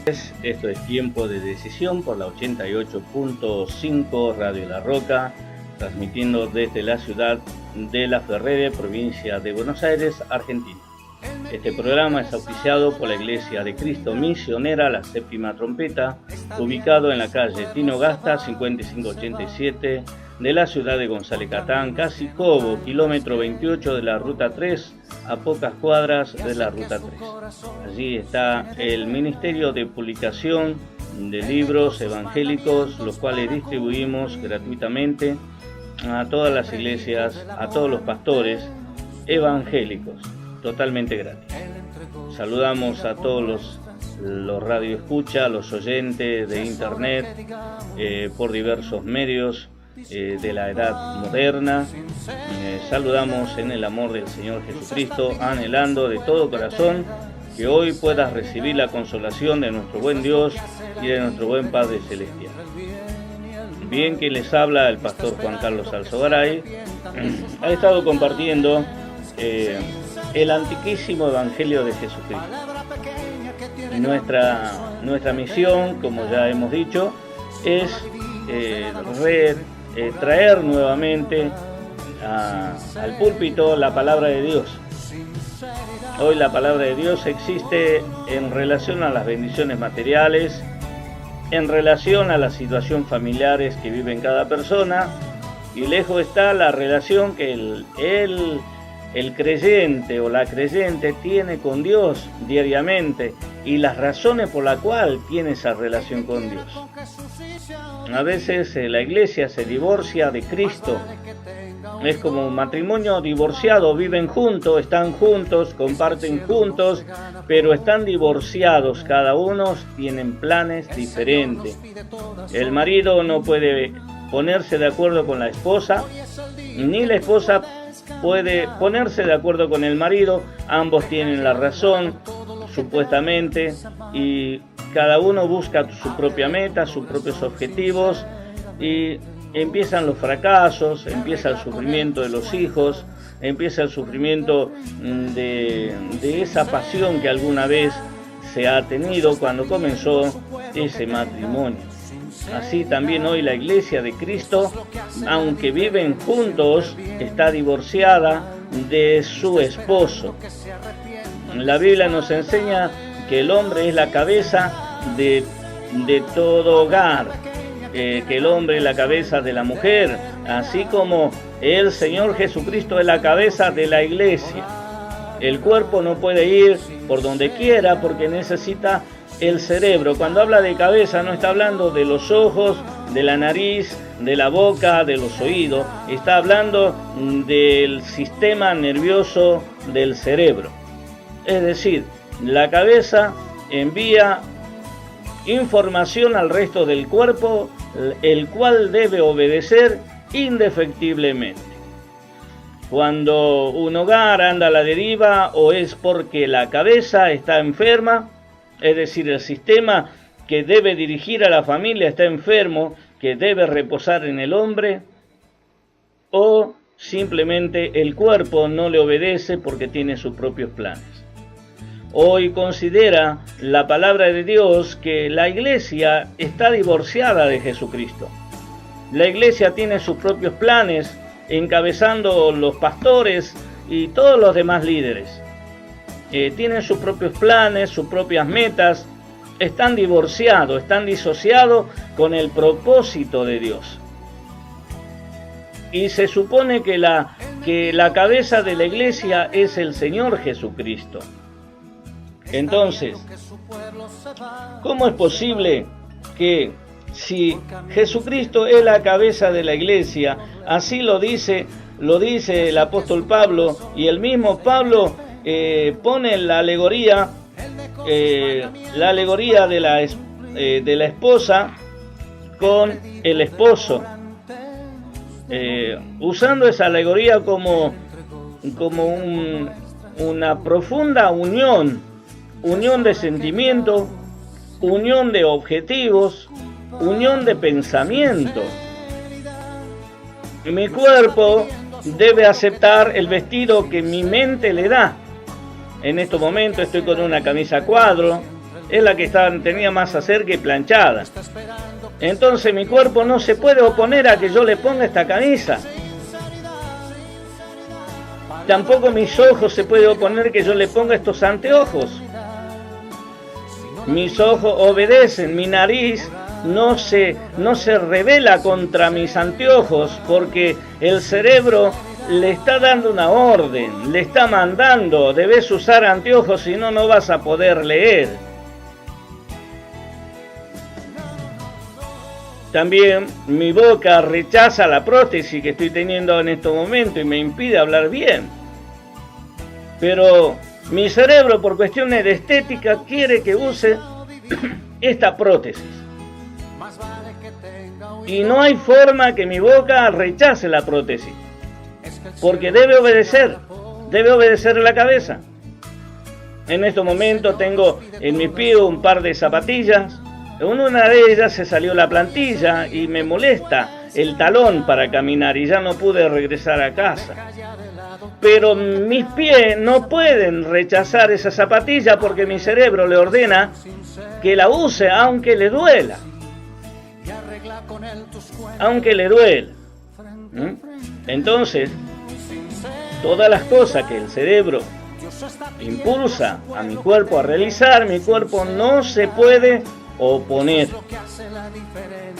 Esto es Tiempo de Decisión por la 88.5 Radio La Roca, transmitiendo desde la ciudad de La Ferrere, provincia de Buenos Aires, Argentina. Este programa es auspiciado por la Iglesia de Cristo Misionera, la Séptima Trompeta, ubicado en la calle Tino Gasta, 5587, de la ciudad de González Catán, casi Cobo, kilómetro 28 de la Ruta 3, a pocas cuadras de la Ruta 3. Allí está el Ministerio de Publicación de Libros Evangélicos, los cuales distribuimos gratuitamente a todas las iglesias, a todos los pastores evangélicos, totalmente gratis. Saludamos a todos los radioescuchas, los oyentes de internet, por diversos medios de la edad moderna. Saludamos en el amor del Señor Jesucristo, anhelando de todo corazón que hoy puedas recibir la consolación de nuestro buen Dios y de nuestro buen Padre Celestial. Bien, que les habla el pastor Juan Carlos Alzogaray, ha estado compartiendo el antiquísimo Evangelio de Jesucristo. Nuestra misión, como ya hemos dicho, es traer nuevamente al púlpito la palabra de Dios. Hoy la palabra de Dios existe en relación a las bendiciones materiales, en relación a la situación familiares que vive cada persona, y lejos está la relación que el creyente o la creyente tiene con Dios diariamente y las razones por las cuales tiene esa relación con Dios. A veces la iglesia se divorcia de Cristo. Es como un matrimonio divorciado, viven juntos, están juntos, comparten juntos, pero están divorciados, cada uno tienen planes diferentes. El marido no puede ponerse de acuerdo con la esposa, ni la esposa puede ponerse de acuerdo con el marido, ambos tienen la razón, supuestamente, y cada uno busca su propia meta, sus propios objetivos, y empiezan los fracasos, empieza el sufrimiento de los hijos, empieza el sufrimiento de esa pasión que alguna vez se ha tenido cuando comenzó ese matrimonio. Así también hoy la Iglesia de Cristo, aunque viven juntos, está divorciada de su esposo. La Biblia nos enseña que el hombre es la cabeza de todo hogar, que el hombre es la cabeza de la mujer, así como el Señor Jesucristo es la cabeza de la iglesia. El cuerpo no puede ir por donde quiera porque necesita el cerebro. Cuando habla de cabeza no está hablando de los ojos, de la nariz, de la boca, de los oídos, está hablando del sistema nervioso del cerebro. Es decir, la cabeza envía información al resto del cuerpo, el cual debe obedecer indefectiblemente. Cuando un hogar anda a la deriva, o es porque la cabeza está enferma, es decir, el sistema que debe dirigir a la familia está enfermo, que debe reposar en el hombre, o simplemente el cuerpo no le obedece porque tiene sus propios planes. Hoy considera la palabra de Dios que la iglesia está divorciada de Jesucristo. La iglesia tiene sus propios planes, encabezando los pastores y todos los demás líderes. Tienen sus propios planes, sus propias metas, están divorciados, están disociados con el propósito de Dios. Y se supone que la cabeza de la iglesia es el Señor Jesucristo. Entonces, ¿cómo es posible que si Jesucristo es la cabeza de la iglesia, así lo dice el apóstol Pablo, y el mismo Pablo pone la alegoría de la esposa con el esposo, usando esa alegoría como una profunda unión de sentimiento, unión de objetivos, unión de pensamiento. Mi cuerpo debe aceptar el vestido que mi mente le da. En estos momentos estoy con una camisa a cuadro, es la que tenía más acerca y planchada. Entonces mi cuerpo no se puede oponer a que yo le ponga esta camisa. Tampoco mis ojos se pueden oponer que yo le ponga estos anteojos. Mis ojos obedecen, mi nariz no se rebela contra mis anteojos, porque el cerebro le está dando una orden, le está mandando, debes usar anteojos, si no, no vas a poder leer. También mi boca rechaza la prótesis que estoy teniendo en este momento y me impide hablar bien. Pero mi cerebro, por cuestiones de estética, quiere que use esta prótesis. Y no hay forma que mi boca rechace la prótesis, porque debe obedecer la cabeza. En este momento tengo en mi pie un par de zapatillas. En una de ellas se salió la plantilla y me molesta el talón para caminar y ya no pude regresar a casa. Pero mis pies no pueden rechazar esa zapatilla porque mi cerebro le ordena que la use aunque le duela. Aunque le duela. Entonces, todas las cosas que el cerebro impulsa a mi cuerpo a realizar, mi cuerpo no se puede oponer.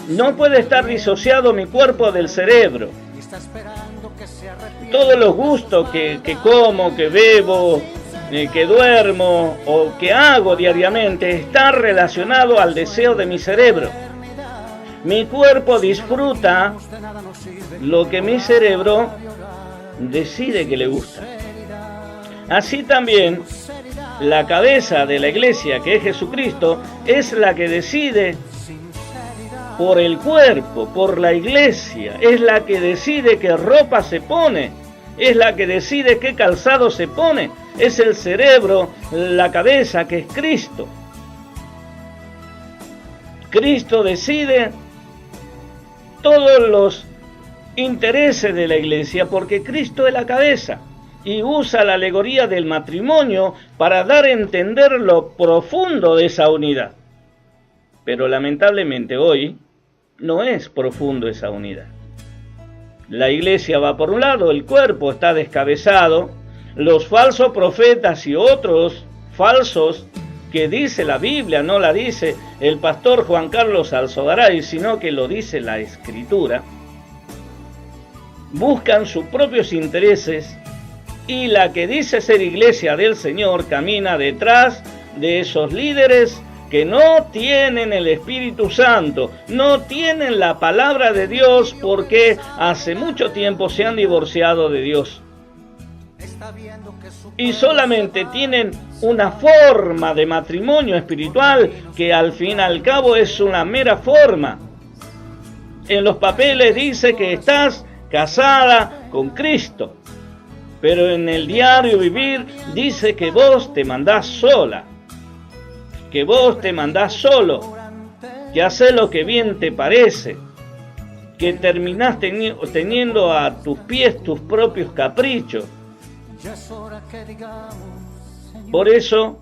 No puede estar disociado mi cuerpo del cerebro. Todos los gustos que como, que bebo, que duermo o que hago diariamente está relacionado al deseo de mi cerebro. Mi cuerpo disfruta lo que mi cerebro decide que le gusta. Así también, la cabeza de la iglesia, que es Jesucristo, es la que decide por el cuerpo, por la iglesia, es la que decide qué ropa se pone, es la que decide qué calzado se pone, es el cerebro, la cabeza, que es Cristo. Cristo decide todos los intereses de la iglesia porque Cristo es la cabeza y usa la alegoría del matrimonio para dar a entender lo profundo de esa unidad. Pero lamentablemente hoy no es profundo esa unidad. La iglesia va por un lado, el cuerpo está descabezado, los falsos profetas y otros falsos que dice la Biblia, no la dice el pastor Juan Carlos Alzogaray, sino que lo dice la Escritura, buscan sus propios intereses y la que dice ser iglesia del Señor camina detrás de esos líderes que no tienen el Espíritu Santo, no tienen la palabra de Dios porque hace mucho tiempo se han divorciado de Dios. Y solamente tienen una forma de matrimonio espiritual que al fin y al cabo es una mera forma. En los papeles dice que estás casada con Cristo, pero en el diario vivir dice que vos te mandás sola, que vos te mandás solo, que haces lo que bien te parece, que terminás teniendo a tus pies tus propios caprichos. Por eso,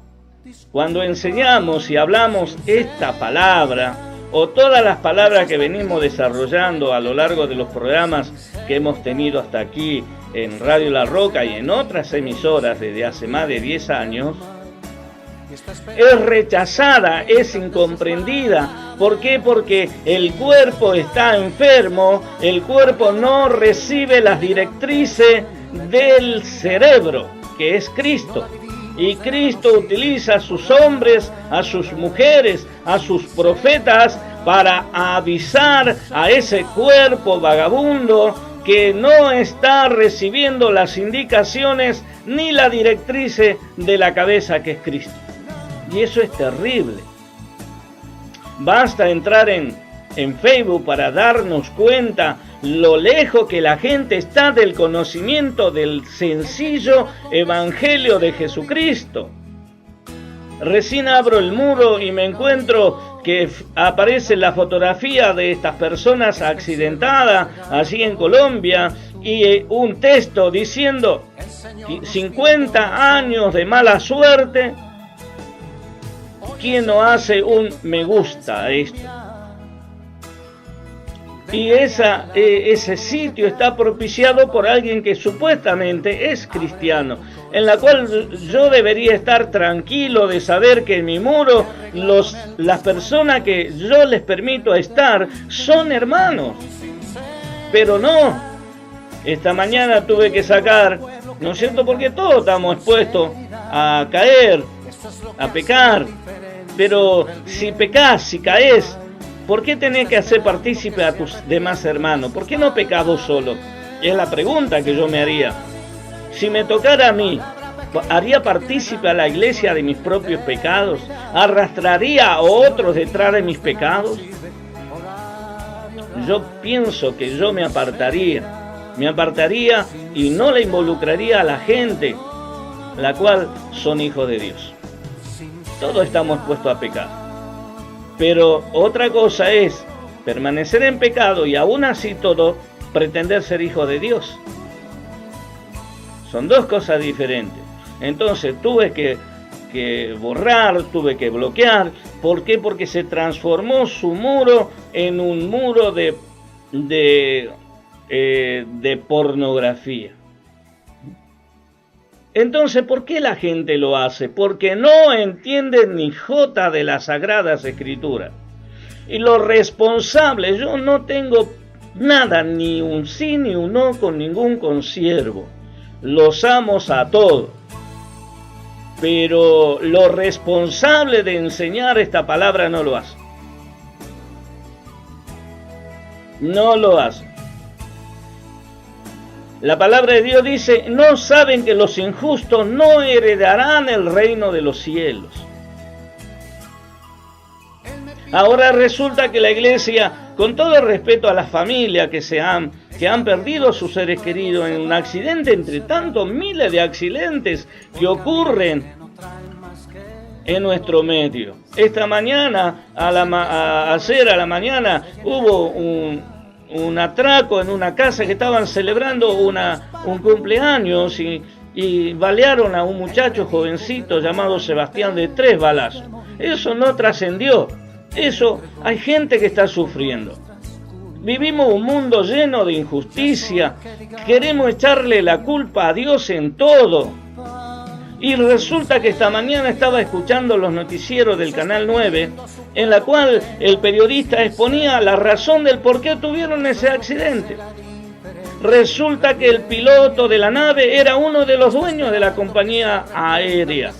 cuando enseñamos y hablamos esta palabra, o todas las palabras que venimos desarrollando a lo largo de los programas que hemos tenido hasta aquí en Radio La Roca y en otras emisoras desde hace más de 10 años, es rechazada, es incomprendida. ¿Por qué? Porque el cuerpo está enfermo, el cuerpo no recibe las directrices del cerebro, que es Cristo. Y Cristo utiliza a sus hombres, a sus mujeres, a sus profetas para avisar a ese cuerpo vagabundo que no está recibiendo las indicaciones ni la directriz de la cabeza que es Cristo. Y eso es terrible. Basta entrar en Facebook para darnos cuenta lo lejos que la gente está del conocimiento del sencillo evangelio de Jesucristo. Recién abro el muro y me encuentro que aparece la fotografía de estas personas accidentadas allí en Colombia y un texto diciendo 50 años de mala suerte, quien no hace un me gusta a esto. Y ese sitio está propiciado por alguien que supuestamente es cristiano, en la cual yo debería estar tranquilo de saber que en mi muro las personas que yo les permito estar son hermanos. Pero no, esta mañana tuve que sacar, ¿no es cierto? Porque todos estamos expuestos a caer, a pecar. Pero si pecás, si caes, ¿por qué tenés que hacer partícipe a tus demás hermanos? ¿Por qué no pecás vos solo? Es la pregunta que yo me haría. Si me tocara a mí, ¿haría partícipe a la iglesia de mis propios pecados? ¿Arrastraría a otros detrás de mis pecados? Yo pienso que yo me apartaría y no le involucraría a la gente, la cual son hijos de Dios. Todos estamos expuestos a pecar. Pero otra cosa es permanecer en pecado y aún así todo pretender ser hijo de Dios. Son dos cosas diferentes. Entonces tuve que borrar, tuve que bloquear. ¿Por qué? Porque se transformó su muro en un muro de pornografía. Entonces, ¿por qué la gente lo hace? Porque no entienden ni jota de las Sagradas Escrituras. Y los responsables, yo no tengo nada, ni un sí ni un no con ningún consiervo. Los amo a todos. Pero los responsables de enseñar esta palabra no lo hacen. No lo hacen. La palabra de Dios dice, no saben que los injustos no heredarán el reino de los cielos. Ahora resulta que la iglesia, con todo el respeto a las familias que han perdido a sus seres queridos en un accidente, entre tantos miles de accidentes que ocurren en nuestro medio. Esta mañana, ayer a la mañana, hubo un atraco en una casa que estaban celebrando un cumpleaños y balearon a un muchacho jovencito llamado Sebastián de 3 balazos. Eso no trascendió. Eso, hay gente que está sufriendo. Vivimos un mundo lleno de injusticia. Queremos echarle la culpa a Dios en todo. Y resulta que esta mañana estaba escuchando los noticieros del Canal 9, en la cual el periodista exponía la razón del por qué tuvieron ese accidente. Resulta que el piloto de la nave era uno de los dueños de la compañía aérea.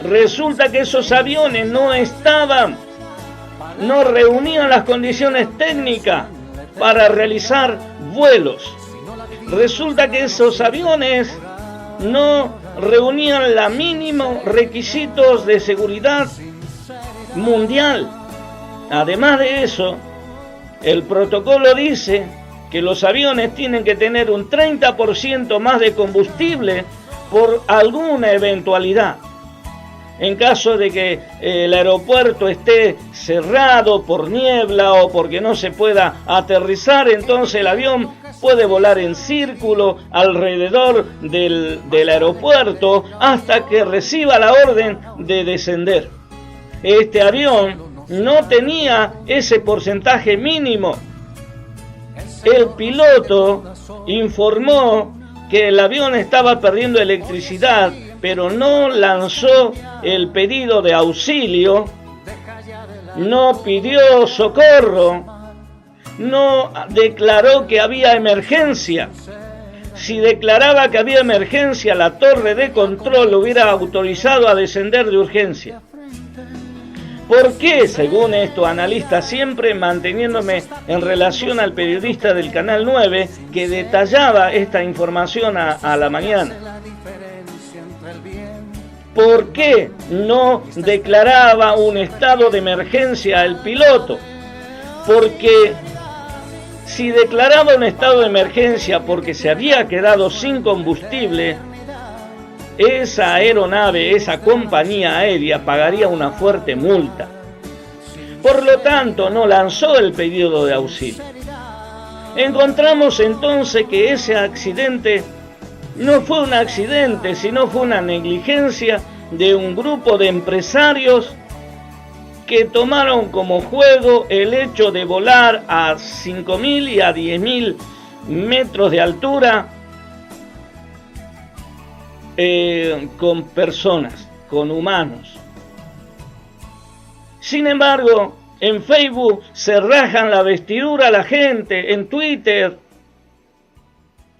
Resulta que esos aviones no reunían las condiciones técnicas para realizar vuelos. Resulta que esos aviones no reunían los mínimos requisitos de seguridad mundial. Además de eso, el protocolo dice que los aviones tienen que tener un 30% más de combustible por alguna eventualidad. En caso de que el aeropuerto esté cerrado por niebla o porque no se pueda aterrizar, entonces el avión puede volar en círculo alrededor del aeropuerto hasta que reciba la orden de descender. Este avión no tenía ese porcentaje mínimo. El piloto informó que el avión estaba perdiendo electricidad, pero no lanzó el pedido de auxilio, no pidió socorro, no declaró que había emergencia. Si declaraba que había emergencia, la torre de control lo hubiera autorizado a descender de urgencia. ¿Por qué, según estos analistas, siempre manteniéndome en relación al periodista del Canal 9 que detallaba esta información a la mañana? ¿Por qué no declaraba un estado de emergencia el piloto? Porque si declaraba un estado de emergencia porque se había quedado sin combustible, esa aeronave, esa compañía aérea pagaría una fuerte multa. Por lo tanto, no lanzó el pedido de auxilio. Encontramos entonces que ese accidente no fue un accidente, sino fue una negligencia de un grupo de empresarios que tomaron como juego el hecho de volar a 5.000 y a 10.000 metros de altura con personas, con humanos. Sin embargo, en Facebook se rajan la vestidura la gente, en Twitter.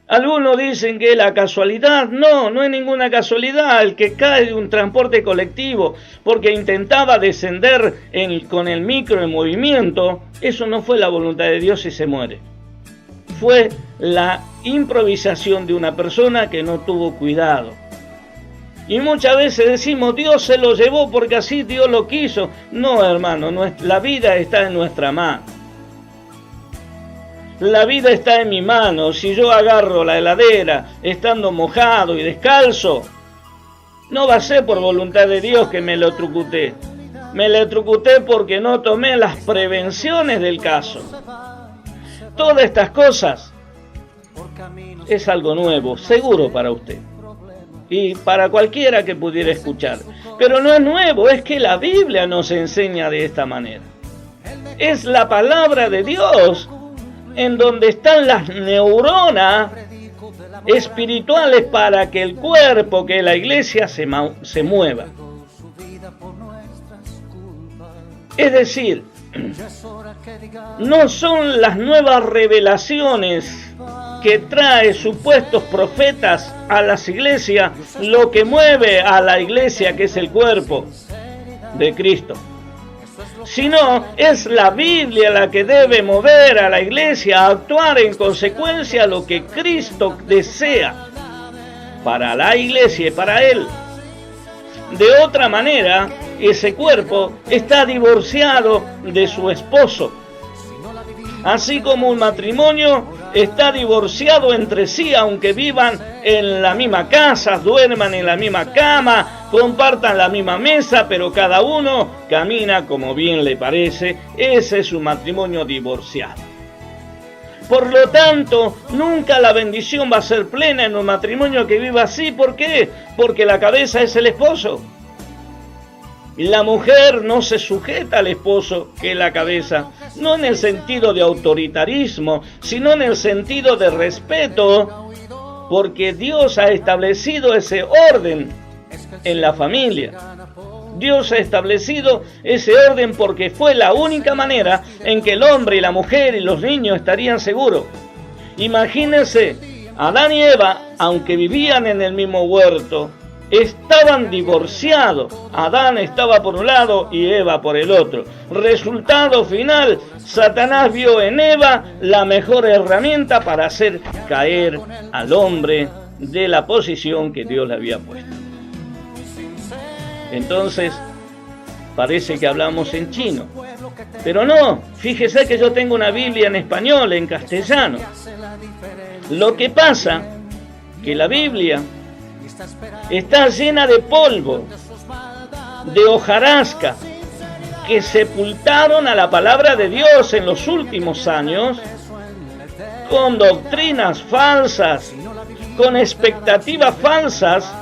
Algunos dicen que es la casualidad. No, no es ninguna casualidad el que cae de un transporte colectivo porque intentaba descender con el micro en movimiento. Eso no fue la voluntad de Dios y se muere. Fue la improvisación de una persona que no tuvo cuidado. Y muchas veces decimos, Dios se lo llevó porque así Dios lo quiso. No, hermano, la vida está en nuestra mano. La vida está en mi mano. Si yo agarro la heladera estando mojado y descalzo, no va a ser por voluntad de Dios que me electrocuté. Me electrocuté porque no tomé las prevenciones del caso. Todas estas cosas es algo nuevo, seguro para usted. Y para cualquiera que pudiera escuchar. Pero no es nuevo, es que la Biblia nos enseña de esta manera. Es la palabra de Dios en donde están las neuronas espirituales para que el cuerpo, que la iglesia se mueva. Es decir, no son las nuevas revelaciones que trae supuestos profetas a las iglesias lo que mueve a la iglesia, que es el cuerpo de Cristo, sino es la Biblia la que debe mover a la iglesia a actuar en consecuencia a lo que Cristo desea para la iglesia y para Él. De otra manera, ese cuerpo está divorciado de su esposo, así como un matrimonio está divorciado entre sí, aunque vivan en la misma casa, duerman en la misma cama, compartan la misma mesa, pero cada uno camina como bien le parece. Ese es un matrimonio divorciado. Por lo tanto, nunca la bendición va a ser plena en un matrimonio que viva así. ¿Por qué? Porque la cabeza es el esposo. La mujer no se sujeta al esposo, que es la cabeza, no en el sentido de autoritarismo, sino en el sentido de respeto, porque Dios ha establecido ese orden en la familia. Dios ha establecido ese orden porque fue la única manera en que el hombre y la mujer y los niños estarían seguros. Imagínense, Adán y Eva, aunque vivían en el mismo huerto, estaban divorciados. Adán estaba por un lado y Eva por el otro. Resultado final, Satanás vio en Eva la mejor herramienta para hacer caer al hombre de la posición que Dios le había puesto. Entonces, parece que hablamos en chino. Pero no, fíjese que yo tengo una Biblia en español, en castellano. Lo que pasa que la Biblia está llena de polvo, de hojarasca, que sepultaron a la palabra de Dios en los últimos años, con doctrinas falsas, con expectativas falsas,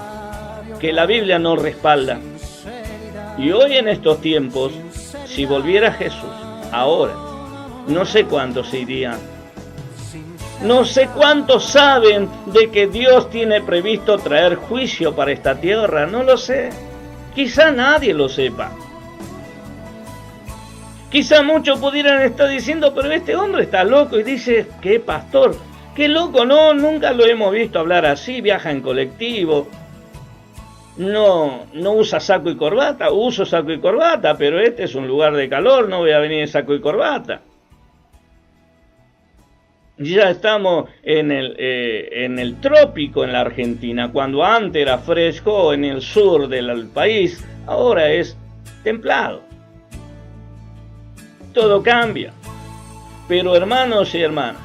que la Biblia no respalda. Y hoy en estos tiempos, si volviera Jesús, ahora, no sé cuántos se irían. No sé cuántos saben de que Dios tiene previsto traer juicio para esta tierra. No lo sé. Quizá nadie lo sepa. Quizá muchos pudieran estar diciendo, pero este hombre está loco. Y dice, ¿qué pastor? Qué loco, no, nunca lo hemos visto hablar así. Viaja en colectivo. No usa saco y corbata. Uso saco y corbata, pero este es un lugar de calor. No voy a venir en saco y corbata. Ya estamos en el trópico en la Argentina, cuando antes era fresco en el sur del país, ahora es templado. Todo cambia. Pero hermanos y hermanas,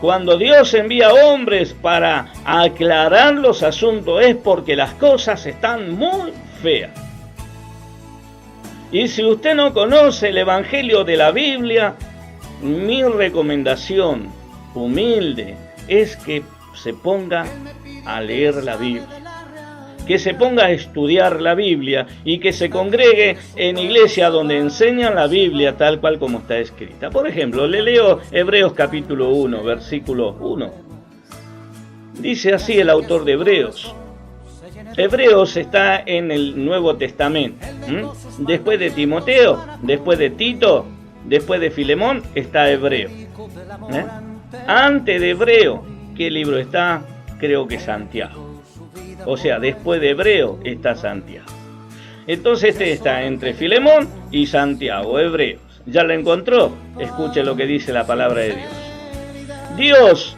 cuando Dios envía hombres para aclarar los asuntos es porque las cosas están muy feas. Y si usted no conoce el Evangelio de la Biblia, mi recomendación humilde es que se ponga a leer la Biblia. que se ponga a estudiar la Biblia y que se congregue en iglesia donde enseñan la Biblia tal cual como está escrita. Por ejemplo, le leo Hebreos capítulo 1, versículo 1. Dice así el autor de Hebreos. Hebreos está en el Nuevo Testamento. Después de Timoteo, después de Tito, después de Filemón, está Hebreo. Antes de Hebreo, ¿qué libro está? Creo que Santiago. O sea, después de Hebreo está Santiago. Entonces este está entre Filemón y Santiago, Hebreos. ¿Ya lo encontró? Escuche lo que dice la palabra de Dios. Dios,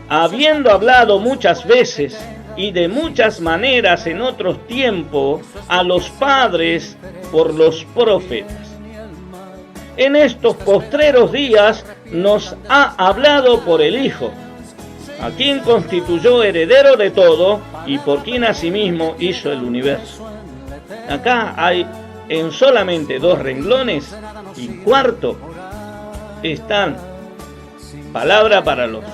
habiendo hablado muchas veces y de muchas maneras en otros tiempos a los padres por los profetas, en estos postreros días nos ha hablado por el Hijo, a quien constituyó heredero de todo y por quien asimismo hizo el universo. Acá hay en solamente 2 renglones y cuarto están palabra para los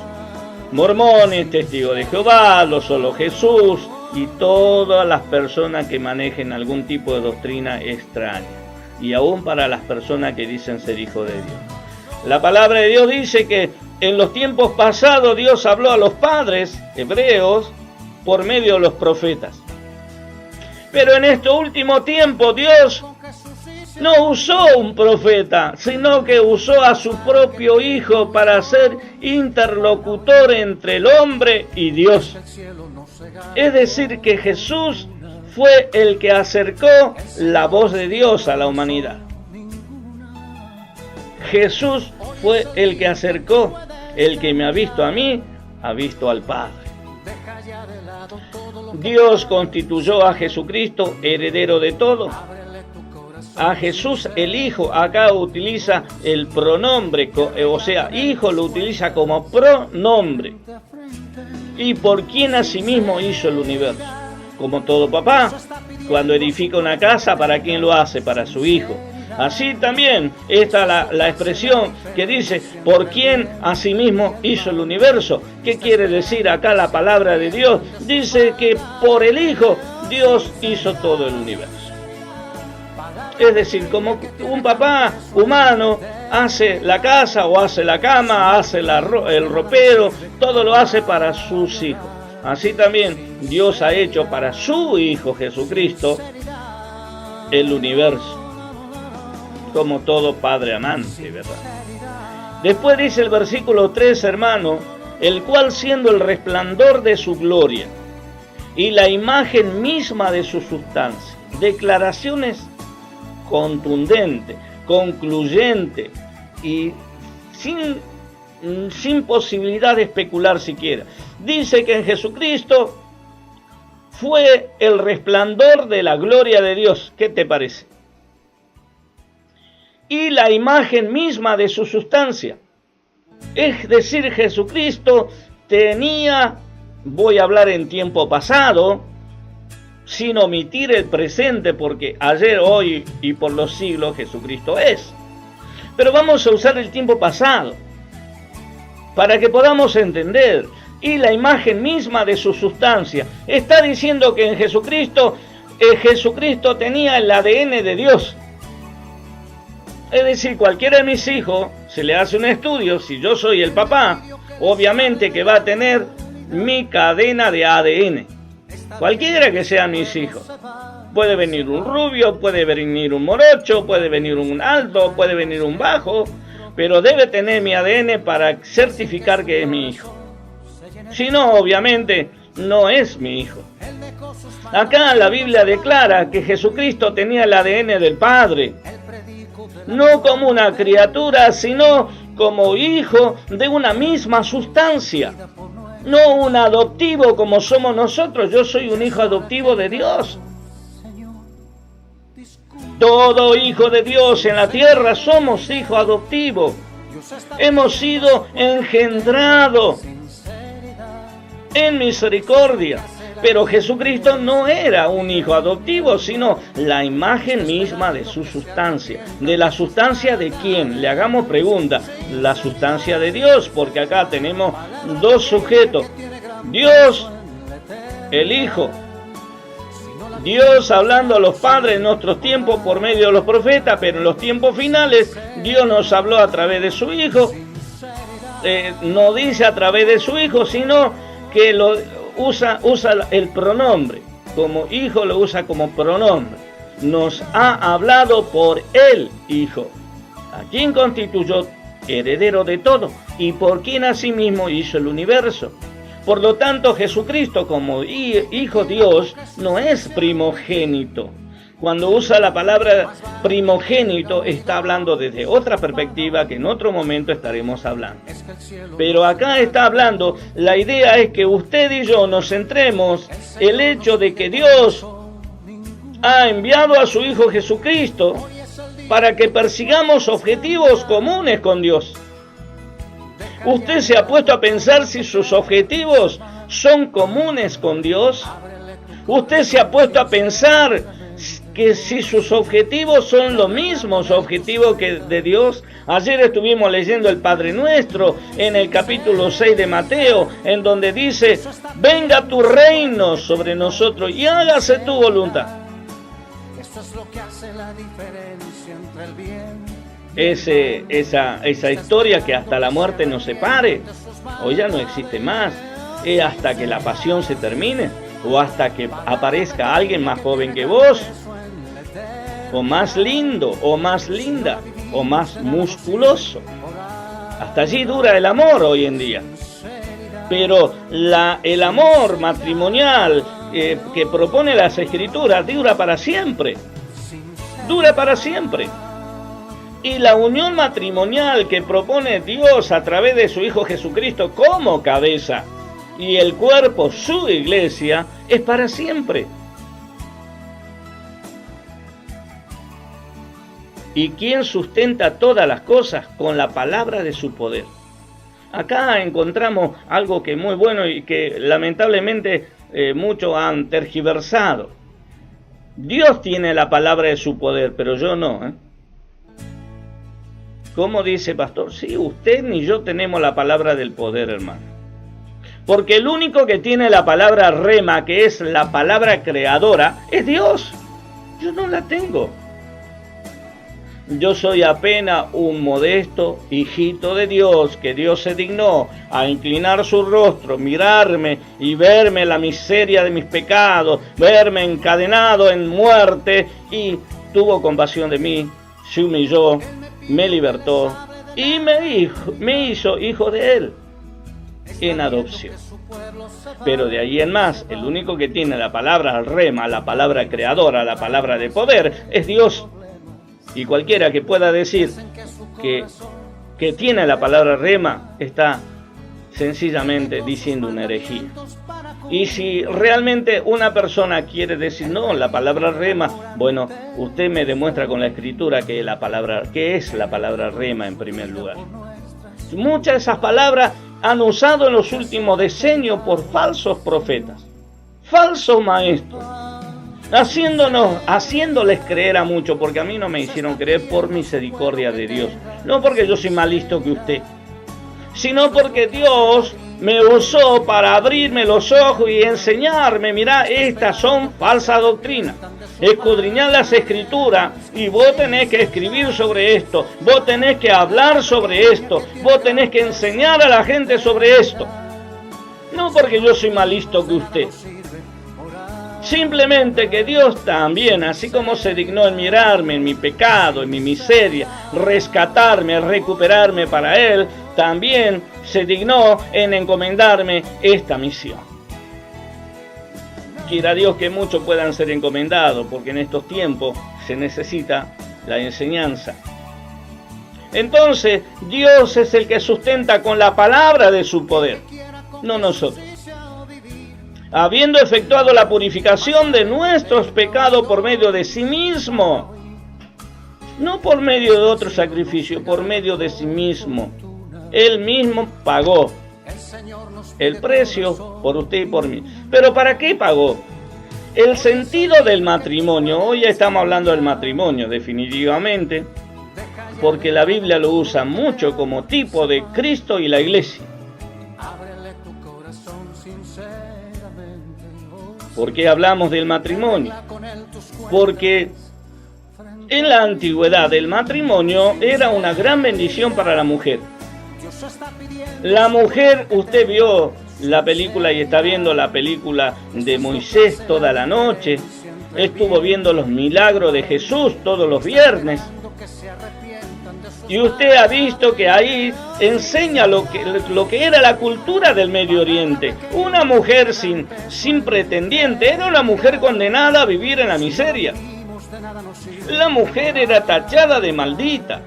mormones, testigos de Jehová, los solo Jesús y todas las personas que manejen algún tipo de doctrina extraña, y aún para las personas que dicen ser hijos de Dios. La palabra de Dios dice que en los tiempos pasados Dios habló a los padres hebreos por medio de los profetas. Pero en este último tiempo Dios no usó un profeta, sino que usó a su propio Hijo para ser interlocutor entre el hombre y Dios. Es decir, que Jesús fue el que acercó la voz de Dios a la humanidad. Jesús fue el que acercó, el que me ha visto a mí, ha visto al Padre. Dios constituyó a Jesucristo heredero de todo. A Jesús el Hijo, acá utiliza el pronombre, o sea, Hijo lo utiliza como pronombre. Y por quien asimismo hizo el universo. Como todo papá, cuando edifica una casa, ¿para quién lo hace? Para su hijo. Así también está la expresión que dice, por quien asimismo hizo el universo. ¿Qué quiere decir acá la palabra de Dios? Dice que por el Hijo Dios hizo todo el universo. Es decir, como un papá humano hace la casa o hace la cama, hace el ropero, todo lo hace para sus hijos. Así también Dios ha hecho para su Hijo Jesucristo el universo, como todo padre amante, ¿verdad? Después dice el versículo 3, hermano, el cual siendo el resplandor de su gloria y la imagen misma de su sustancia, declaraciones contundentes, concluyentes y sin posibilidad de especular siquiera. Dice que en Jesucristo fue el resplandor de la gloria de Dios. ¿Qué te parece? Y la imagen misma de su sustancia. Es decir, Jesucristo tenía, voy a hablar en tiempo pasado, sin omitir el presente, porque ayer, hoy y por los siglos Jesucristo es. Pero vamos a usar el tiempo pasado, para que podamos entender. Y la imagen misma de su sustancia. Está diciendo que en Jesucristo, Jesucristo tenía el ADN de Dios. Es decir, cualquiera de mis hijos, se le hace un estudio, si yo soy el papá, obviamente que va a tener mi cadena de ADN. Cualquiera que sean mis hijos. Puede venir un rubio, puede venir un morocho, puede venir un alto, puede venir un bajo, pero debe tener mi ADN para certificar que es mi hijo. Si no, obviamente, no es mi hijo. Acá la Biblia declara que Jesucristo tenía el ADN del Padre. No como una criatura, sino como hijo de una misma sustancia. No un adoptivo como somos nosotros. Yo soy un hijo adoptivo de Dios. Todo hijo de Dios en la tierra somos hijos adoptivos. Hemos sido engendrados en misericordia. Pero Jesucristo no era un hijo adoptivo, sino la imagen misma de su sustancia. ¿De la sustancia de quién? Le hagamos pregunta. La sustancia de Dios, porque acá tenemos dos sujetos. Dios, el Hijo, Dios hablando a los padres en nuestros tiempos por medio de los profetas, pero en los tiempos finales Dios nos habló a través de su Hijo. No dice a través de su Hijo, sino que usa el pronombre. Como Hijo lo usa como pronombre. Nos ha hablado por el Hijo, a quien constituyó heredero de todo y por quien asimismo hizo el universo. Por lo tanto, Jesucristo como Hijo Dios no es primogénito. Cuando usa la palabra primogénito está hablando desde otra perspectiva que en otro momento estaremos hablando. Pero acá está hablando, la idea es que usted y yo nos centremos el hecho de que Dios ha enviado a su Hijo Jesucristo para que persigamos objetivos comunes con Dios. ¿Usted se ha puesto a pensar si sus objetivos son comunes con Dios? ¿Usted se ha puesto a pensar que si sus objetivos son los mismos objetivos que de Dios? Ayer estuvimos leyendo el Padre Nuestro en el capítulo 6 de Mateo, en donde dice: venga tu reino sobre nosotros y hágase tu voluntad. Eso es lo que hace la diferencia entre el bien. Esa historia que hasta la muerte nos separe, hoy ya no existe más. Hasta que la pasión se termine, o hasta que aparezca alguien más joven que vos, o más lindo, o más linda, o más musculoso. Hasta allí dura el amor hoy en día. Pero el amor matrimonial que propone las Escrituras dura para siempre. Dura para siempre. Y la unión matrimonial que propone Dios a través de su Hijo Jesucristo como cabeza y el cuerpo, su iglesia, es para siempre. ¿Y quién sustenta todas las cosas? Con la palabra de su poder. Acá encontramos algo que es muy bueno y que lamentablemente muchos han tergiversado. Dios tiene la palabra de su poder, pero yo no, ¿Cómo dice pastor? Sí, usted ni yo tenemos la palabra del poder, hermano. Porque el único que tiene la palabra rema, que es la palabra creadora, es Dios. Yo no la tengo. Yo soy apenas un modesto hijito de Dios, que Dios se dignó a inclinar su rostro, mirarme y verme la miseria de mis pecados, verme encadenado en muerte, y tuvo compasión de mí, se humilló, me libertó y me hizo hijo de Él en adopción. Pero de ahí en más, el único que tiene la palabra rema, la palabra creadora, la palabra de poder, es Dios. Y cualquiera que pueda decir que tiene la palabra rema está sencillamente diciendo una herejía. Y si realmente una persona quiere decir no, la palabra rema, bueno, usted me demuestra con la Escritura que es la palabra rema en primer lugar. Muchas de esas palabras han usado en los últimos decenios por falsos profetas, falsos maestros, haciéndoles creer a muchos, porque a mí no me hicieron creer por misericordia de Dios, no porque yo soy más listo que usted, sino porque Dios me usó para abrirme los ojos y enseñarme: mirá, estas son falsas doctrinas. Escudriñar las Escrituras y vos tenés que escribir sobre esto, vos tenés que hablar sobre esto, vos tenés que enseñar a la gente sobre esto. No porque yo soy más listo que usted. Simplemente que Dios también, así como se dignó en mirarme en mi pecado, en mi miseria, rescatarme, recuperarme para Él, también se dignó en encomendarme esta misión. Quiera Dios que muchos puedan ser encomendados, porque en estos tiempos se necesita la enseñanza. Entonces, Dios es el que sustenta con la palabra de su poder, no nosotros. Habiendo efectuado la purificación de nuestros pecados por medio de sí mismo, no por medio de otro sacrificio, por medio de sí mismo. Él mismo pagó el precio por usted y por mí. ¿Pero para qué pagó? El sentido del matrimonio, hoy estamos hablando del matrimonio definitivamente, porque la Biblia lo usa mucho como tipo de Cristo y la iglesia. ¿Por qué hablamos del matrimonio? Porque en la antigüedad el matrimonio era una gran bendición para la mujer. La mujer, usted vio la película y está viendo la película de Moisés toda la noche, estuvo viendo los milagros de Jesús todos los viernes, y usted ha visto que ahí enseña lo que era la cultura del Medio Oriente. Una mujer sin pretendiente era una mujer condenada a vivir en la miseria. La mujer era tachada de maldita.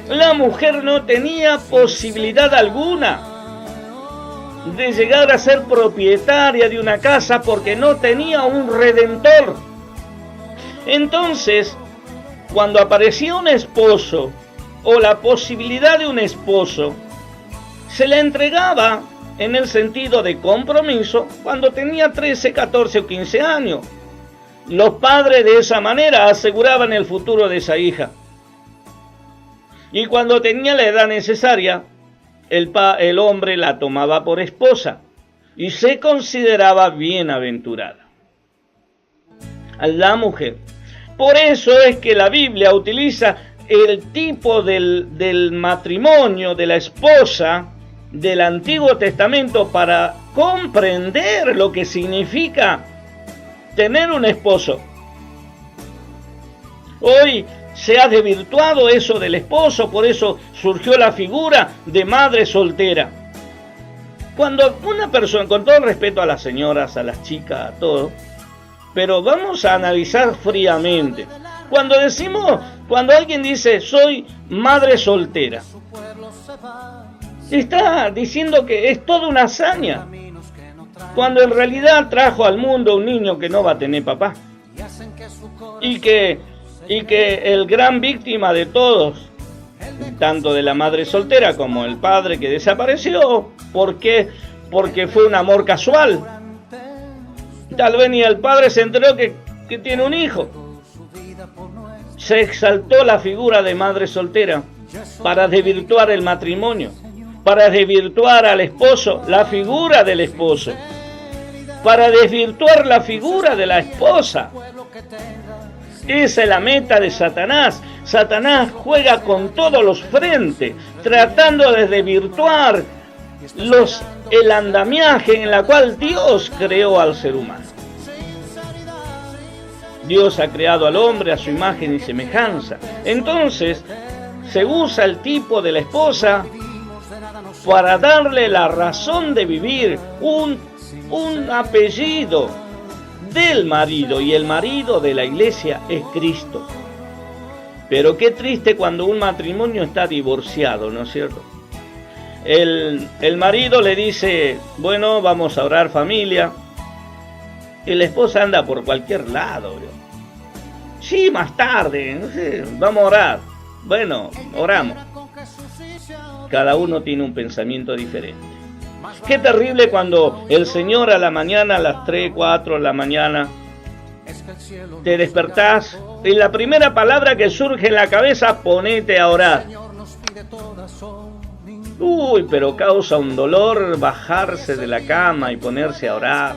La mujer no tenía posibilidad alguna de llegar a ser propietaria de una casa porque no tenía un redentor. Entonces, cuando aparecía un esposo o la posibilidad de un esposo, se le entregaba en el sentido de compromiso cuando tenía 13, 14 o 15 años. Los padres de esa manera aseguraban el futuro de esa hija. Y cuando tenía la edad necesaria, el hombre la tomaba por esposa y se consideraba bienaventurada. A la mujer. Por eso es que la Biblia utiliza el tipo del matrimonio de la esposa del Antiguo Testamento para comprender lo que significa tener un esposo. Hoy se ha desvirtuado eso del esposo, por eso surgió la figura de madre soltera. Cuando una persona, con todo el respeto a las señoras, a las chicas, a todo, pero vamos a analizar fríamente. Cuando alguien dice soy madre soltera, está diciendo que es toda una hazaña, cuando en realidad trajo al mundo un niño que no va a tener papá. Y que el gran víctima de todos, tanto de la madre soltera como el padre que desapareció, porque fue un amor casual. Tal vez ni el padre se enteró que tiene un hijo. Se exaltó la figura de madre soltera para desvirtuar el matrimonio, para desvirtuar al esposo, la figura del esposo, para desvirtuar la figura de la esposa. Esa es la meta de Satanás. Satanás juega con todos los frentes, tratando de desvirtuar el andamiaje en la cual Dios creó al ser humano. Dios ha creado al hombre a su imagen y semejanza. Entonces, se usa el tipo de la esposa para darle la razón de vivir, un apellido del marido, y el marido de la iglesia es Cristo. Pero qué triste cuando un matrimonio está divorciado, ¿no es cierto? El marido le dice, bueno, vamos a orar familia, y la esposa anda por cualquier lado, ¿no? Sí, más tarde, no sé, vamos a orar. Bueno, oramos. Cada uno tiene un pensamiento diferente. Qué terrible cuando el Señor a la mañana, a las 3, 4 de la mañana, te despertás y la primera palabra que surge en la cabeza, ponete a orar. Uy, pero causa un dolor bajarse de la cama y ponerse a orar.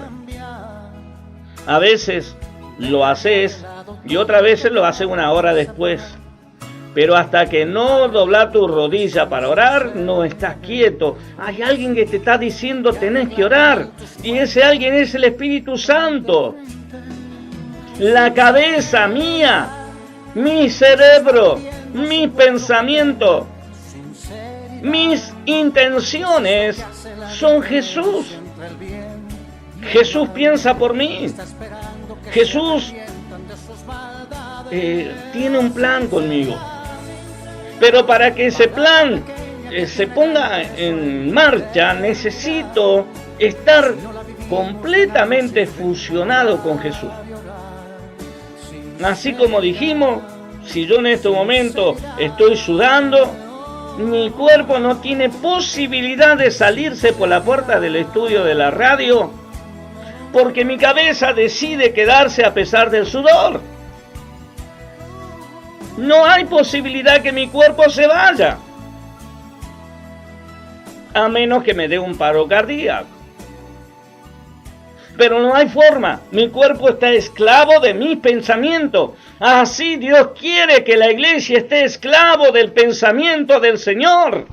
A veces lo haces y otras veces lo haces una hora después. Pero hasta que no doblas tu rodilla para orar, no estás quieto. Hay alguien que te está diciendo tenés que orar. Y ese alguien es el Espíritu Santo. La cabeza mía, mi cerebro, mi pensamiento, mis intenciones son Jesús. Jesús piensa por mí. Jesús tiene un plan conmigo. Pero para que ese plan se ponga en marcha, necesito estar completamente fusionado con Jesús. Así como dijimos, si yo en este momento estoy sudando, mi cuerpo no tiene posibilidad de salirse por la puerta del estudio de la radio, porque mi cabeza decide quedarse a pesar del sudor. No hay posibilidad que mi cuerpo se vaya, a menos que me dé un paro cardíaco. pero no hay forma. Mi cuerpo está esclavo de mis pensamientos. Así Dios quiere que la iglesia esté esclavo del pensamiento del Señor.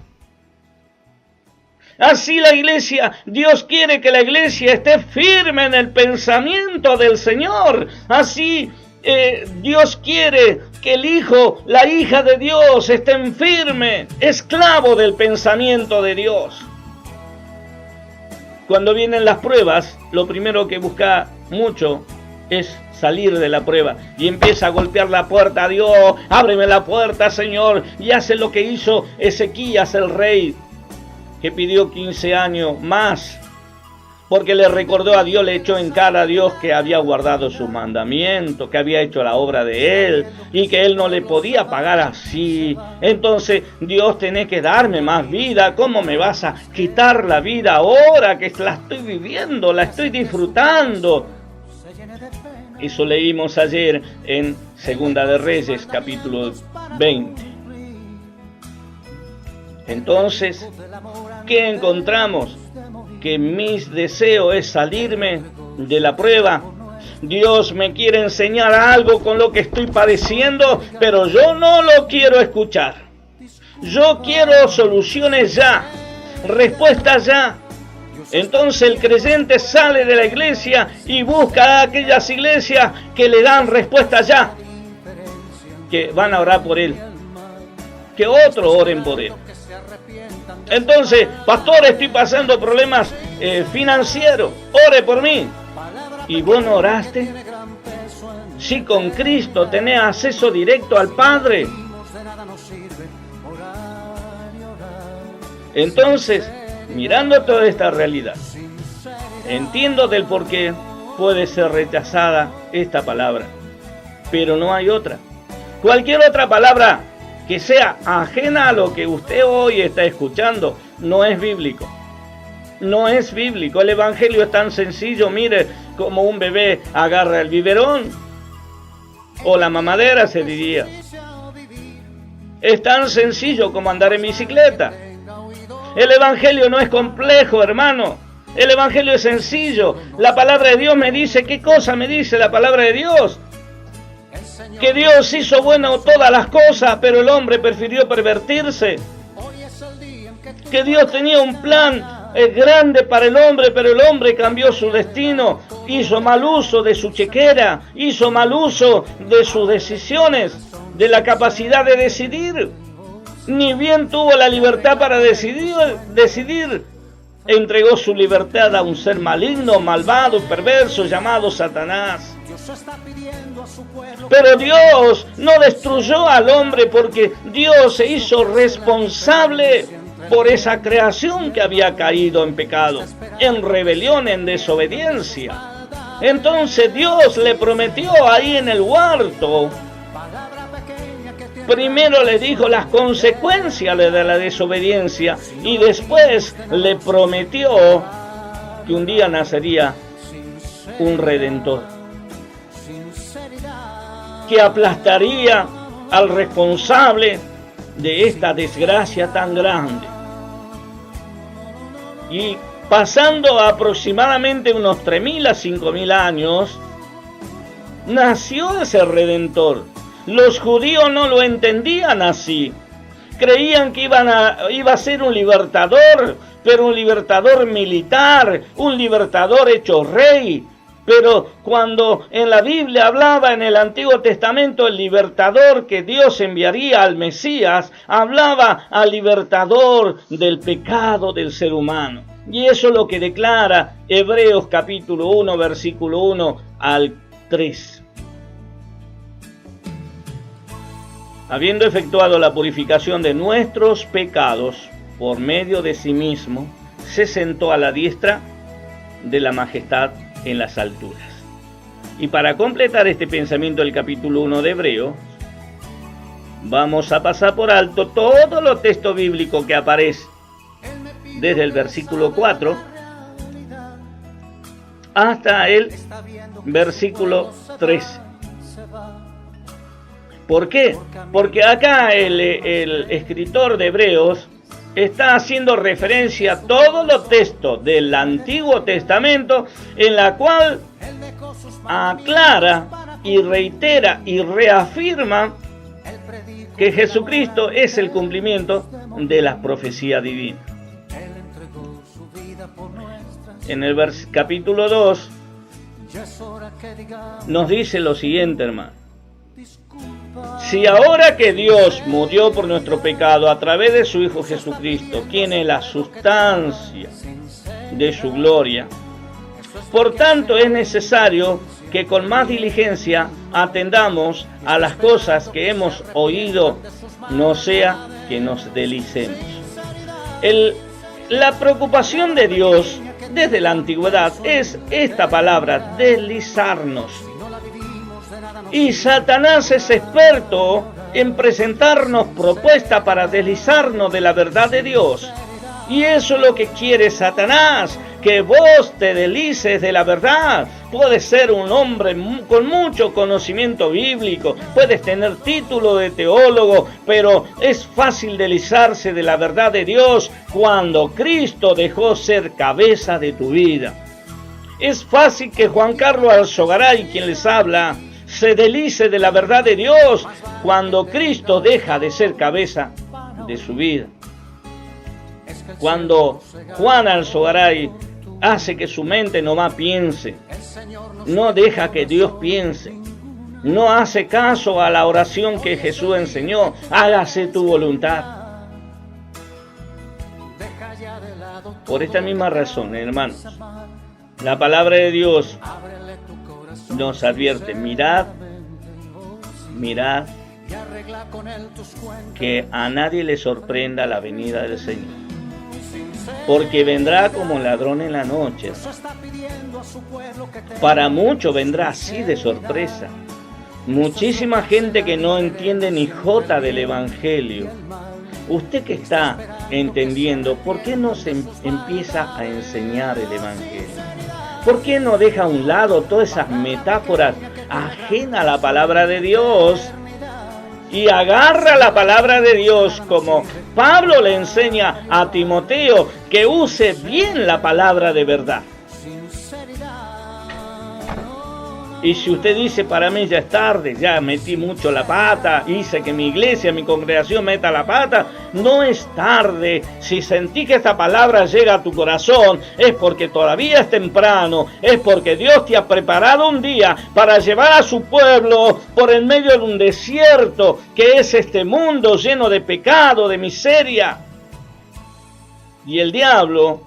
Así Dios quiere que la iglesia esté firme en el pensamiento del Señor. Así Dios quiere que el hijo, la hija de Dios estén firme, esclavo del pensamiento de Dios. Cuando vienen las pruebas, lo primero que busca mucho es salir de la prueba y empieza a golpear la puerta a Dios. Ábreme la puerta, Señor, y hace lo que hizo Ezequías, el rey, que pidió 15 años más, porque le recordó a Dios, le echó en cara a Dios que había guardado sus mandamientos, que había hecho la obra de él y que él no le podía pagar así. Entonces, Dios, tenés que darme más vida. ¿Cómo me vas a quitar la vida ahora que la estoy viviendo, la estoy disfrutando? Eso leímos ayer en Segunda de Reyes, capítulo 20. Entonces, ¿qué encontramos? Que mis deseos es salirme de la prueba. Dios me quiere enseñar algo con lo que estoy padeciendo, pero yo no lo quiero escuchar. Yo quiero soluciones ya, respuestas ya. Entonces el creyente sale de la iglesia y busca a aquellas iglesias que le dan respuestas ya, que van a orar por él, que otros oren por él. Entonces, pastor, estoy pasando problemas financieros, ore por mí. ¿Y vos no oraste? Si con Cristo tenés acceso directo al Padre. Entonces, mirando toda esta realidad, entiendo del por qué puede ser rechazada esta palabra, pero no hay otra. Cualquier otra palabra que sea ajena a lo que usted hoy está escuchando, no es bíblico. No es bíblico. El evangelio es tan sencillo, mire, como un bebé agarra el biberón, o la mamadera se diría. Es tan sencillo como andar en bicicleta. El evangelio no es complejo, hermano. El evangelio es sencillo. La palabra de Dios me dice, ¿qué cosa me dice la palabra de Dios? Que Dios hizo bueno todas las cosas, pero el hombre prefirió pervertirse. Que Dios tenía un plan grande para el hombre, pero el hombre cambió su destino, hizo mal uso de su chequera, hizo mal uso de sus decisiones, de la capacidad de decidir. Ni bien tuvo la libertad para decidir, entregó su libertad a un ser maligno, malvado, perverso, llamado Satanás. Pero Dios no destruyó al hombre, porque Dios se hizo responsable por esa creación que había caído en pecado, en rebelión, en desobediencia. Entonces Dios le prometió ahí en el huerto. Primero le dijo las consecuencias de la desobediencia y después le prometió que un día nacería un redentor, que aplastaría al responsable de esta desgracia tan grande. Y pasando aproximadamente unos 3.000 a 5.000 años, nació ese redentor. Los judíos no lo entendían así. Creían que iba a ser un libertador, pero un libertador militar, un libertador hecho rey. Pero cuando en la Biblia hablaba en el Antiguo Testamento el libertador que Dios enviaría al Mesías, hablaba al libertador del pecado del ser humano. Y eso es lo que declara Hebreos capítulo 1, versículo 1 al 3. Habiendo efectuado la purificación de nuestros pecados por medio de sí mismo, se sentó a la diestra de la majestad en las alturas. Y para completar este pensamiento del capítulo 1 de Hebreos, vamos a pasar por alto todos los textos bíblicos que aparecen desde el versículo 4 hasta el versículo 13. ¿Por qué? Porque acá el escritor de Hebreos está haciendo referencia a todos los textos del Antiguo Testamento, en la cual aclara y reitera y reafirma que Jesucristo es el cumplimiento de las profecías divinas. En el capítulo 2 nos dice lo siguiente, hermano. Si ahora que Dios murió por nuestro pecado a través de su Hijo Jesucristo, quien es la sustancia de su gloria, por tanto es necesario que con más diligencia atendamos a las cosas que hemos oído, no sea que nos deslicemos. La preocupación de Dios desde la antigüedad es esta palabra, deslizarnos. Y Satanás es experto en presentarnos propuestas para deslizarnos de la verdad de Dios. Y eso es lo que quiere Satanás, que vos te deslices de la verdad. Puedes ser un hombre con mucho conocimiento bíblico, puedes tener título de teólogo, pero es fácil deslizarse de la verdad de Dios cuando Cristo dejó ser cabeza de tu vida. Es fácil que Juan Carlos Alzogaray, quien les habla, se deslice de la verdad de Dios cuando Cristo deja de ser cabeza de su vida. Cuando Juan Alzogaray hace que su mente nomás piense, no deja que Dios piense, no hace caso a la oración que Jesús enseñó, hágase tu voluntad. Por esta misma razón, hermanos, la palabra de Dios nos advierte, mirad, que a nadie le sorprenda la venida del Señor, porque vendrá como ladrón en la noche. Para muchos vendrá así de sorpresa. Muchísima gente que no entiende ni jota del Evangelio. Usted que está entendiendo, ¿por qué no se empieza a enseñar el Evangelio? ¿Por qué no deja a un lado todas esas metáforas ajenas a la palabra de Dios? Y agarra la palabra de Dios como Pablo le enseña a Timoteo, que use bien la palabra de verdad. Y si usted dice, para mí ya es tarde, ya metí mucho la pata, hice que mi iglesia, mi congregación meta la pata, no es tarde. Si sentí que esta palabra llega a tu corazón, es porque todavía es temprano, es porque Dios te ha preparado un día para llevar a su pueblo por el medio de un desierto que es este mundo lleno de pecado, de miseria. Y el diablo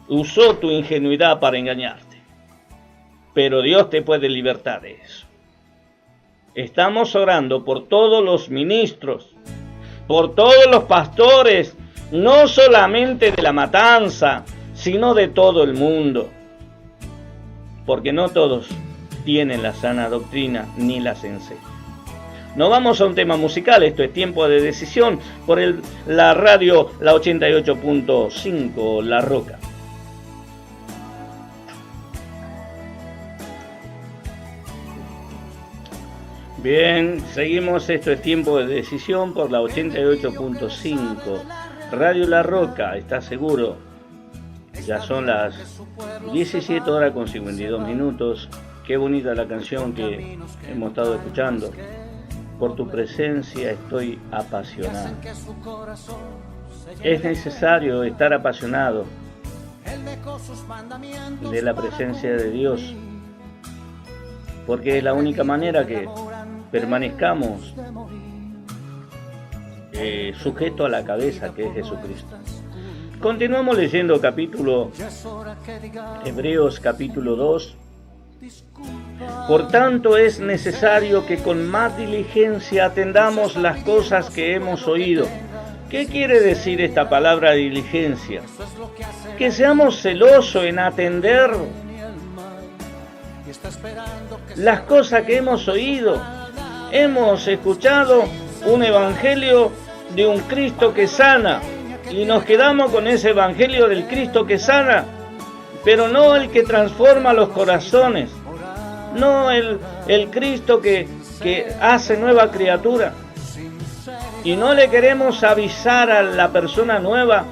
usó tu ingenuidad para engañarte. Pero Dios te puede libertar de eso. Estamos orando por todos los ministros, por todos los pastores, no solamente de La Matanza, sino de todo el mundo. Porque no todos tienen la sana doctrina ni las enseñan. Nos vamos a un tema musical, esto es Tiempo de Decisión, por la radio, la 88.5, La Roca. Bien, seguimos, esto es Tiempo de Decisión por la 88.5, Radio La Roca, ¿estás seguro? Ya son las 17 horas con 52 minutos, qué bonita la canción que hemos estado escuchando. Por tu presencia estoy apasionado. Es necesario estar apasionado de la presencia de Dios, porque es la única manera que permanezcamos sujetos a la cabeza, que es Jesucristo. Continuamos leyendo Hebreos capítulo 2. Por tanto es necesario que con más diligencia atendamos las cosas que hemos oído. ¿Qué quiere decir esta palabra diligencia? Que seamos celosos en atender las cosas que hemos oído. Hemos escuchado un evangelio de un Cristo que sana y nos quedamos con ese evangelio del Cristo que sana, pero no el que transforma los corazones, no el Cristo que hace nueva criatura. Y no le queremos avisar a la persona nueva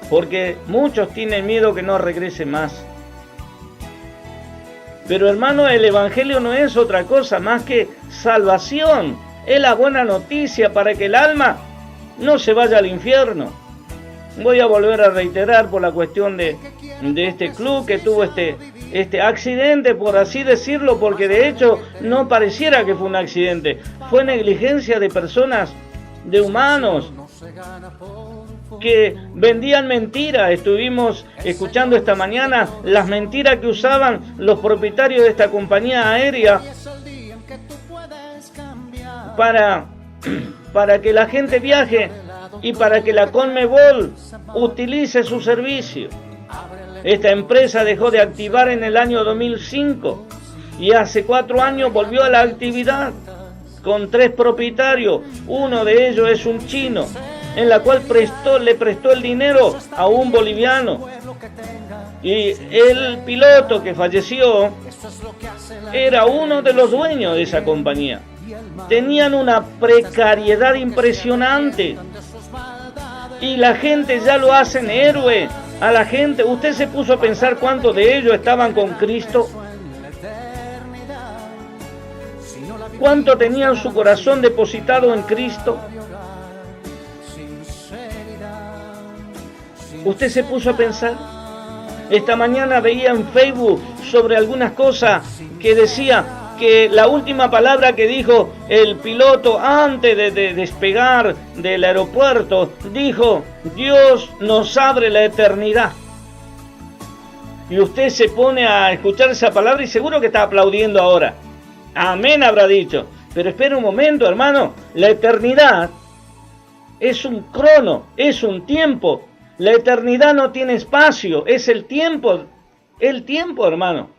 porque muchos tienen miedo que no regrese más. Pero hermano, el Evangelio no es otra cosa más que salvación. Es la buena noticia para que el alma no se vaya al infierno. Voy a volver a reiterar por la cuestión de este club que tuvo este accidente, por así decirlo, porque de hecho no pareciera que fue un accidente. Fue negligencia de personas, de humanos, que vendían mentiras. Estuvimos escuchando esta mañana las mentiras que usaban los propietarios de esta compañía aérea para que la gente viaje y para que la Conmebol utilice su servicio. Esta empresa dejó de activar en el año 2005 y hace 4 años volvió a la actividad con 3 propietarios. Uno de ellos es un chino, en la cual le prestó el dinero a un boliviano. Y el piloto que falleció era uno de los dueños de esa compañía. Tenían una precariedad impresionante y la gente ya lo hacen héroe. A la gente, usted se puso a pensar cuántos de ellos estaban con Cristo, cuánto tenían su corazón depositado en Cristo. Usted se puso a pensar. Esta mañana veía en Facebook sobre algunas cosas que decía que la última palabra que dijo el piloto antes de despegar del aeropuerto, dijo: Dios nos abre la eternidad. Y usted se pone a escuchar esa palabra y seguro que está aplaudiendo ahora. Amén habrá dicho. Pero espera un momento, hermano. La eternidad es un crono, es un tiempo. La eternidad no tiene espacio, es el tiempo, hermano.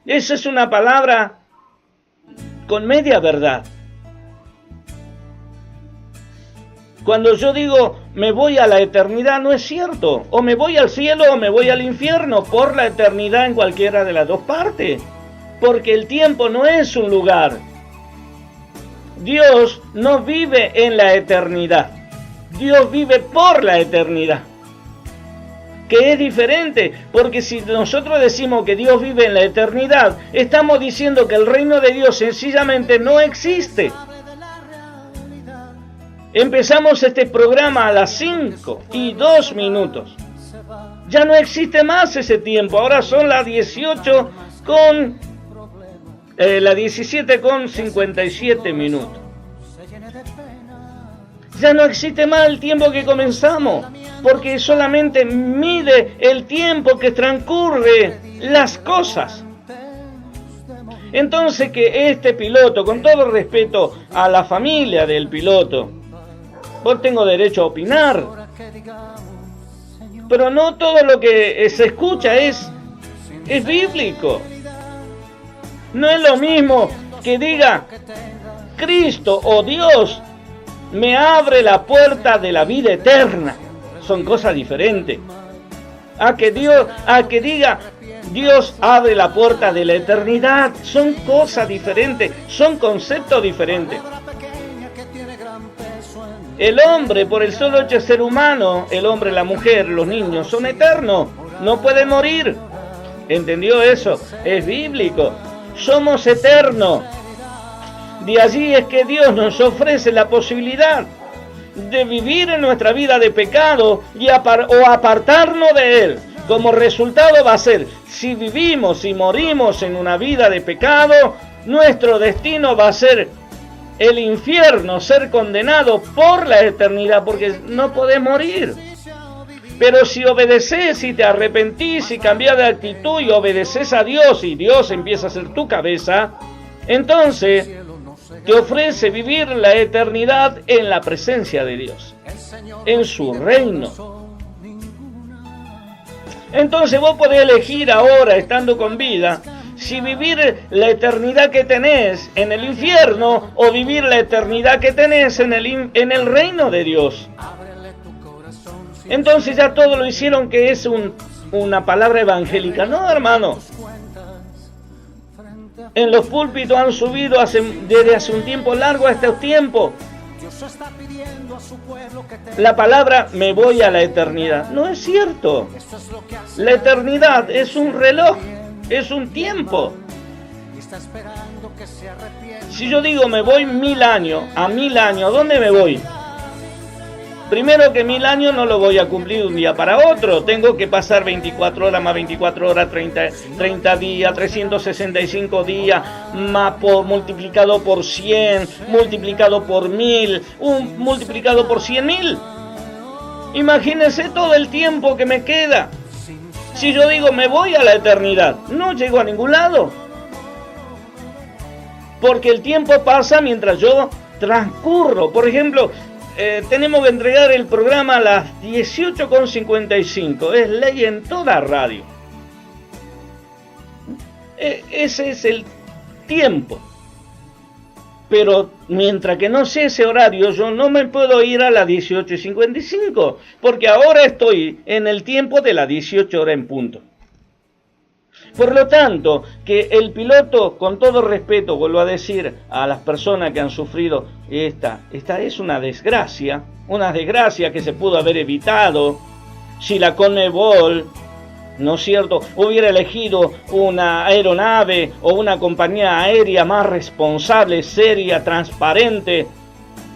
Esa es una palabra con media verdad. Cuando yo digo me voy a la eternidad, no es cierto. O me voy al cielo o me voy al infierno, por la eternidad en cualquiera de las dos partes. Porque el tiempo no es un lugar. Dios no vive en la eternidad. Dios vive por la eternidad, que es diferente, porque si nosotros decimos que Dios vive en la eternidad, estamos diciendo que el reino de Dios sencillamente no existe. Empezamos este programa a las 5:02. Ya no existe más ese tiempo, ahora son las 17:57. Ya no existe más el tiempo que comenzamos, porque solamente mide el tiempo que transcurre las cosas. Entonces que este piloto, con todo respeto a la familia del piloto, vos tengo derecho a opinar, pero no todo lo que se escucha es bíblico. No es lo mismo que diga Cristo o Dios me abre la puerta de la vida eterna. Son cosas diferentes. A que diga Dios abre la puerta de la eternidad. Son cosas diferentes, son conceptos diferentes. El hombre, por el solo hecho de ser humano, el hombre, la mujer, los niños, son eternos. No pueden morir. ¿Entendió eso? Es bíblico. Somos eternos. De allí es que Dios nos ofrece la posibilidad de vivir en nuestra vida de pecado o apartarnos de Él. Como resultado va a ser, si vivimos y morimos en una vida de pecado, nuestro destino va a ser el infierno, ser condenado por la eternidad, porque no podés morir. Pero si obedeces, si te arrepentís, si cambiás de actitud y obedeces a Dios y Dios empieza a ser tu cabeza, entonces te ofrece vivir la eternidad en la presencia de Dios, en su reino. Entonces vos podés elegir ahora, estando con vida, si vivir la eternidad que tenés en el infierno o vivir la eternidad que tenés en el reino de Dios. Entonces ya todo lo hicieron que es una palabra evangélica. No, hermano. En los púlpitos han subido desde hace un tiempo largo a estos tiempos La palabra me voy a la eternidad. No es cierto. La eternidad es un reloj, es un tiempo. Si yo digo me voy 1000 años, a 1000 años, ¿dónde me voy? Primero que 1000 años no lo voy a cumplir de un día para otro. Tengo que pasar 24 horas más 24 horas, 30 días, 365 días, multiplicado por 100, multiplicado por 1000, multiplicado por 100.000. Imagínense todo el tiempo que me queda. Si yo digo me voy a la eternidad, no llego a ningún lado. Porque el tiempo pasa mientras yo transcurro. Por ejemplo, tenemos que entregar el programa a las 18:55. Es ley en toda radio. Ese es el tiempo. Pero mientras que no sé ese horario, yo no me puedo ir a las 18:55. Porque ahora estoy en el tiempo de las 18 horas en punto. Por lo tanto, que el piloto, con todo respeto, vuelvo a decir a las personas que han sufrido esta es una desgracia que se pudo haber evitado si la Conmebol, ¿no es cierto?, hubiera elegido una aeronave o una compañía aérea más responsable, seria, transparente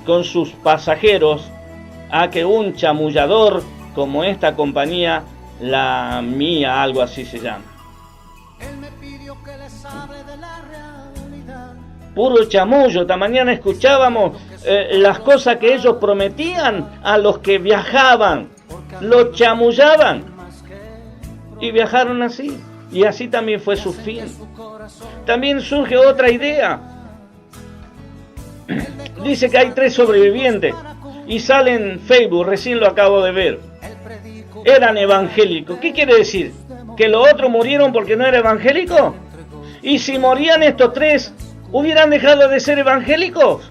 con sus pasajeros, a que un chamullador como esta compañía, la mía, algo así se llama. Puro chamullo. Esta mañana escuchábamos las cosas que ellos prometían a los que viajaban. Los chamullaban. Y viajaron así. Y así también fue su fin. También surge otra idea. Dice que hay 3 sobrevivientes. Y sale en Facebook, recién lo acabo de ver. Eran evangélicos. ¿Qué quiere decir? ¿Que los otros murieron porque no eran evangélicos? Y si morían estos 3, ¿hubieran dejado de ser evangélicos?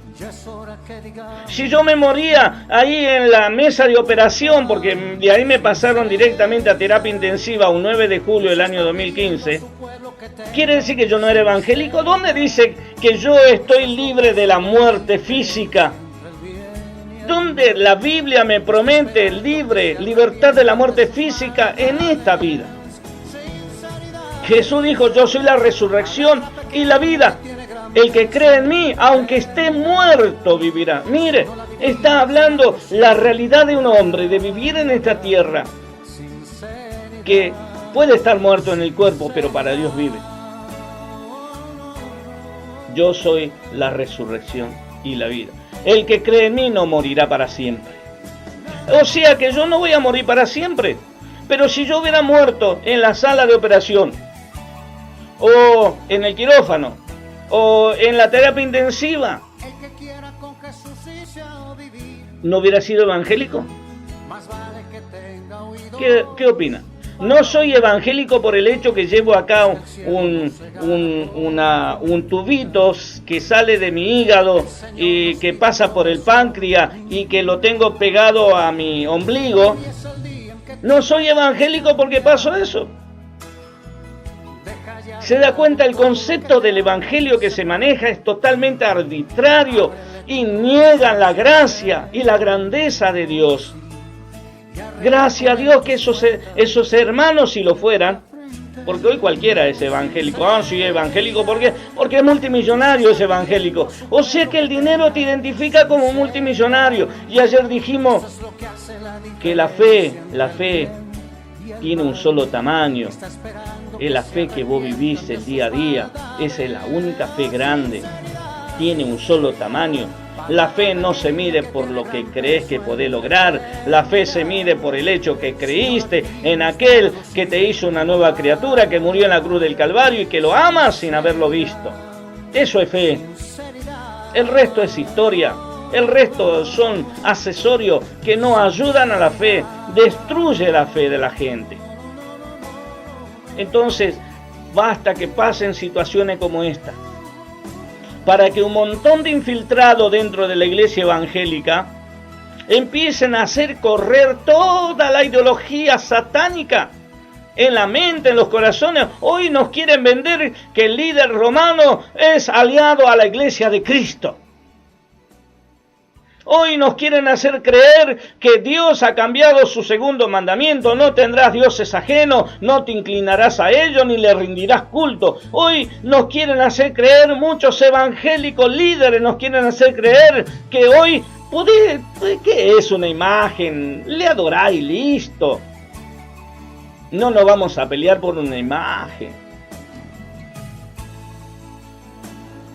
Si yo me moría ahí en la mesa de operación, porque de ahí me pasaron directamente a terapia intensiva un 9 de julio del año 2015, ¿quiere decir que yo no era evangélico? ¿Dónde dice que yo estoy libre de la muerte física? ¿Dónde la Biblia me promete libertad de la muerte física en esta vida? Jesús dijo, yo soy la resurrección y la vida. El que cree en mí, aunque esté muerto, vivirá. Mire, está hablando la realidad de un hombre, de vivir en esta tierra, que puede estar muerto en el cuerpo, pero para Dios vive. Yo soy la resurrección y la vida. El que cree en mí no morirá para siempre. O sea que yo no voy a morir para siempre. Pero si yo hubiera muerto en la sala de operación, o en el quirófano, o en la terapia intensiva, ¿no hubiera sido evangélico? ¿Qué opina? No soy evangélico por el hecho que llevo acá un tubito que sale de mi hígado y que pasa por el páncreas y que lo tengo pegado a mi ombligo. No soy evangélico porque pasó eso. Se da cuenta, el concepto del evangelio que se maneja es totalmente arbitrario y niegan la gracia y la grandeza de Dios. Gracias a Dios que esos hermanos, si lo fueran, porque hoy cualquiera es evangélico. Ah, sí, evangélico, ¿por qué? Porque es multimillonario, es evangélico. O sea que el dinero te identifica como multimillonario. Y ayer dijimos que la fe tiene un solo tamaño. Es la fe que vos vivís el día a día. Esa es la única fe grande. Tiene un solo tamaño. La fe no se mide por lo que crees que podés lograr. La fe se mide por el hecho que creíste en aquel que te hizo una nueva criatura, que murió en la cruz del Calvario y que lo amas sin haberlo visto. Eso es fe. El resto es historia. El resto son accesorios que no ayudan a la fe. Destruye la fe de la gente. Entonces, basta que pasen situaciones como esta, para que un montón de infiltrados dentro de la iglesia evangélica empiecen a hacer correr toda la ideología satánica en la mente, en los corazones. Hoy nos quieren vender que el líder romano es aliado a la iglesia de Cristo. Hoy nos quieren hacer creer que Dios ha cambiado su segundo mandamiento. No tendrás dioses ajenos, no te inclinarás a ellos ni le rendirás culto. Hoy nos quieren hacer creer, muchos evangélicos líderes nos quieren hacer creer que hoy, ¿qué es una imagen? Le adoráis y listo. No nos vamos a pelear por una imagen.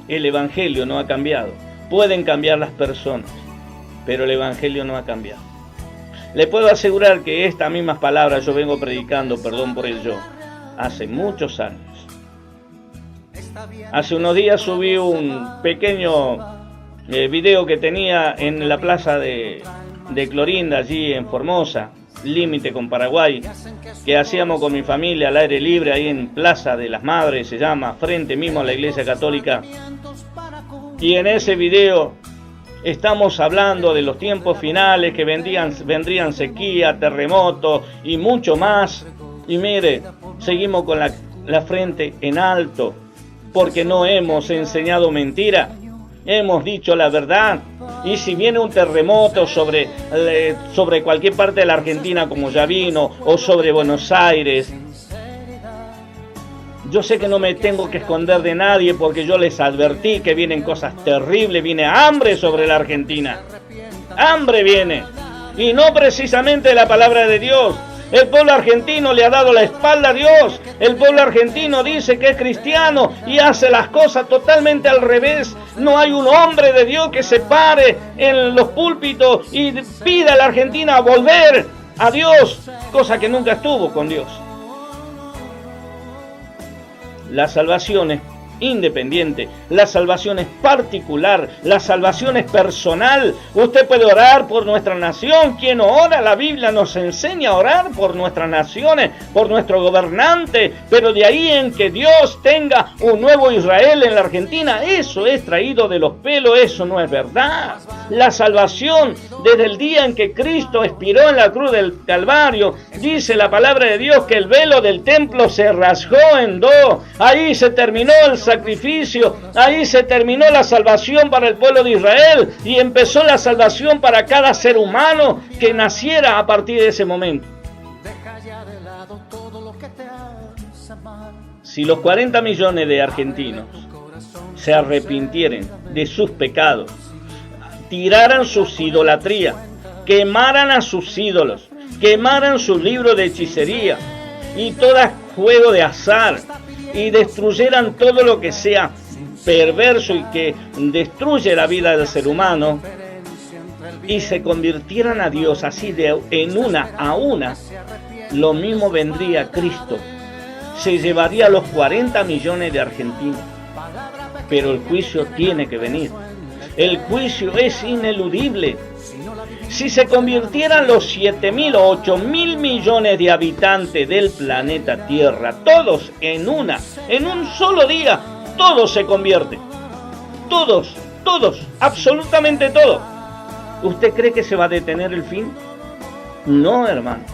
El evangelio no ha cambiado. Pueden cambiar las personas, pero el evangelio no ha cambiado. Le puedo asegurar que estas mismas palabras yo vengo predicando, perdón por el yo, hace muchos años. Hace unos días subí un pequeño video que tenía en la plaza de Clorinda, allí en Formosa, límite con Paraguay, que hacíamos con mi familia al aire libre, ahí en Plaza de las Madres, se llama, frente mismo a la Iglesia Católica. Y en ese video estamos hablando de los tiempos finales, que vendrían sequía, terremotos y mucho más. Y mire, seguimos con la frente en alto, porque no hemos enseñado mentira, hemos dicho la verdad. Y si viene un terremoto sobre cualquier parte de la Argentina, como ya vino, o sobre Buenos Aires, yo sé que no me tengo que esconder de nadie, porque yo les advertí que vienen cosas terribles, viene hambre sobre la Argentina. Hambre viene, y no precisamente la palabra de Dios. El pueblo argentino le ha dado la espalda a Dios. El pueblo argentino dice que es cristiano y hace las cosas totalmente al revés. No hay un hombre de Dios que se pare en los púlpitos y pida a la Argentina volver a Dios, cosa que nunca estuvo con Dios. La salvación es independiente, la salvación es particular, la salvación es personal. Usted puede orar por nuestra nación. ¿Quién ora? La Biblia nos enseña a orar por nuestras naciones, por nuestro gobernante, pero de ahí en que Dios tenga un nuevo Israel en la Argentina, eso es traído de los pelos, eso no es verdad. La salvación, desde el día en que Cristo expiró en la cruz del Calvario, dice la palabra de Dios que el velo del templo se rasgó en dos. Ahí se terminó el sacrificio, ahí se terminó la salvación para el pueblo de Israel y empezó la salvación para cada ser humano que naciera a partir de ese momento. Si los 40 millones de argentinos se arrepintieran de sus pecados, tiraran sus idolatrías, quemaran a sus ídolos, quemaran sus libros de hechicería y todo juego de azar, y destruyeran todo lo que sea perverso y que destruye la vida del ser humano, y se convirtieran a Dios así en una a una, lo mismo vendría Cristo. Se llevaría a los 40 millones de argentinos. Pero el juicio tiene que venir. El juicio es ineludible. Si se convirtieran los 7.000 o 8.000 millones de habitantes del planeta Tierra, todos en un solo día, todos se convierten. Todos, absolutamente todos. ¿Usted cree que se va a detener el fin? No, hermano.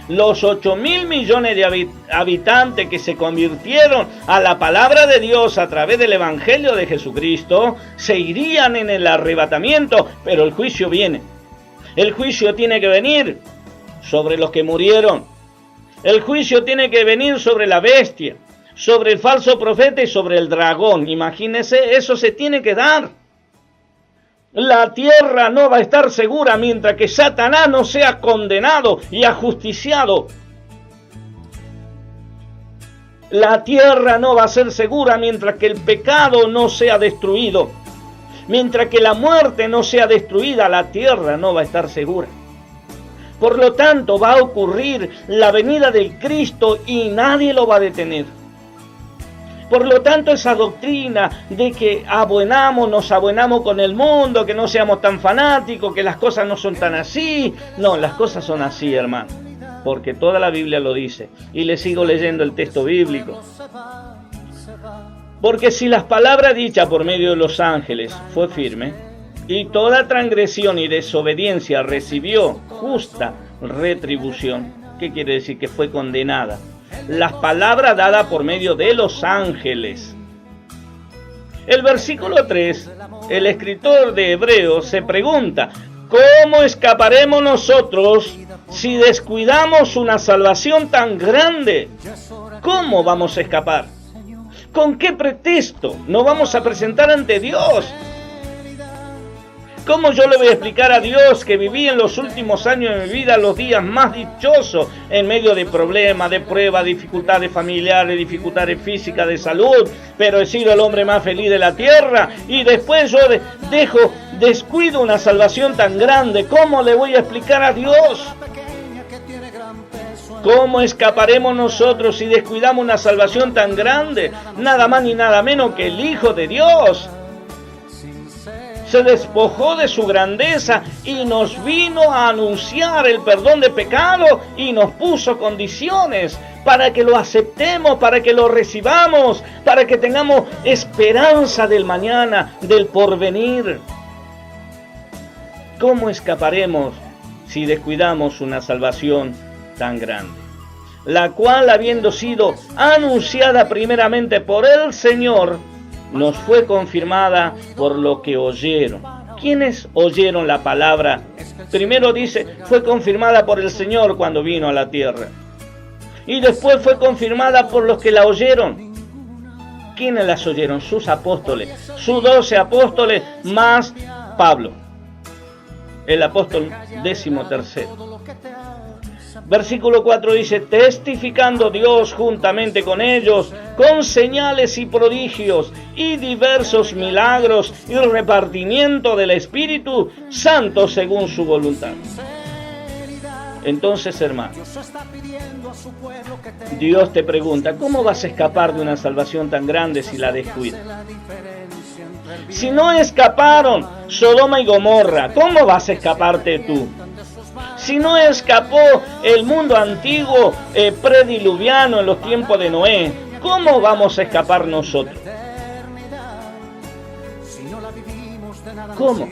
Los 8.000 millones de habitantes que se convirtieron a la palabra de Dios a través del Evangelio de Jesucristo se irían en el arrebatamiento, pero el juicio viene. El juicio tiene que venir sobre los que murieron. El juicio tiene que venir sobre la bestia, sobre el falso profeta y sobre el dragón. Imagínense, eso se tiene que dar. La tierra no va a estar segura mientras que Satanás no sea condenado y ajusticiado. La tierra no va a ser segura mientras que el pecado no sea destruido. Mientras que la muerte no sea destruida, la tierra no va a estar segura. Por lo tanto, va a ocurrir la venida del Cristo y nadie lo va a detener. Por lo tanto, esa doctrina de que nos abuenamos con el mundo, que no seamos tan fanáticos, que las cosas no son tan así. No, las cosas son así, hermano. Porque toda la Biblia lo dice. Y le sigo leyendo el texto bíblico. Porque si las palabras dichas por medio de los ángeles fue firme, y toda transgresión y desobediencia recibió justa retribución, ¿qué quiere decir? Que fue condenada. Las palabras dadas por medio de los ángeles. El versículo 3, el escritor de Hebreos se pregunta, ¿Cómo escaparemos nosotros si descuidamos una salvación tan grande? ¿Cómo vamos a escapar? ¿Con qué pretexto nos vamos a presentar ante Dios? ¿Cómo yo le voy a explicar a Dios que viví en los últimos años de mi vida los días más dichosos en medio de problemas, de pruebas, dificultades familiares, dificultades físicas, de salud, pero he sido el hombre más feliz de la tierra y después yo descuido una salvación tan grande? ¿Cómo le voy a explicar a Dios? ¿Cómo escaparemos nosotros si descuidamos una salvación tan grande? Nada más ni nada menos que el Hijo de Dios se despojó de su grandeza y nos vino a anunciar el perdón de pecado y nos puso condiciones para que lo aceptemos, para que lo recibamos, para que tengamos esperanza del mañana, del porvenir. ¿Cómo escaparemos si descuidamos una salvación tan grande? La cual, habiendo sido anunciada primeramente por el Señor, nos fue confirmada por lo que oyeron. ¿Quiénes oyeron la palabra? Primero dice, fue confirmada por el Señor cuando vino a la tierra. Y después fue confirmada por los que la oyeron. ¿Quiénes las oyeron? Sus apóstoles. Sus 12 apóstoles más Pablo, el apóstol 13º. Versículo 4 dice, testificando Dios juntamente con ellos, con señales y prodigios, y diversos milagros, y repartimiento del Espíritu Santo según su voluntad. Entonces, hermano, Dios te pregunta, ¿cómo vas a escapar de una salvación tan grande si la descuidas? Si no escaparon Sodoma y Gomorra, ¿cómo vas a escaparte tú? Si no escapó el mundo antiguo prediluviano en los tiempos de Noé, ¿cómo vamos a escapar nosotros? ¿Cómo?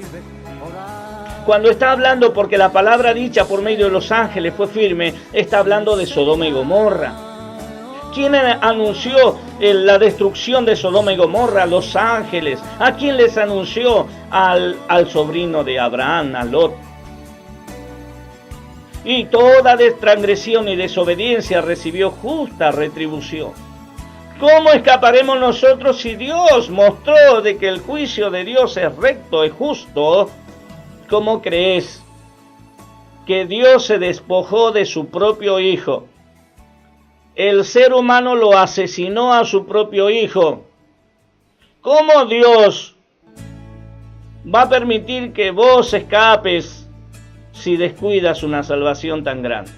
Cuando está hablando, porque la palabra dicha por medio de los ángeles fue firme, está hablando de Sodoma y Gomorra. ¿Quién anunció la destrucción de Sodoma y Gomorra? Los ángeles. ¿A quién les anunció? Al sobrino de Abraham, a Lot. Y toda transgresión y desobediencia recibió justa retribución. ¿Cómo escaparemos nosotros si Dios mostró de que el juicio de Dios es recto, es justo? ¿Cómo crees que Dios se despojó de su propio Hijo? El ser humano lo asesinó a su propio Hijo. ¿Cómo Dios va a permitir que vos escapes si descuidas una salvación tan grande?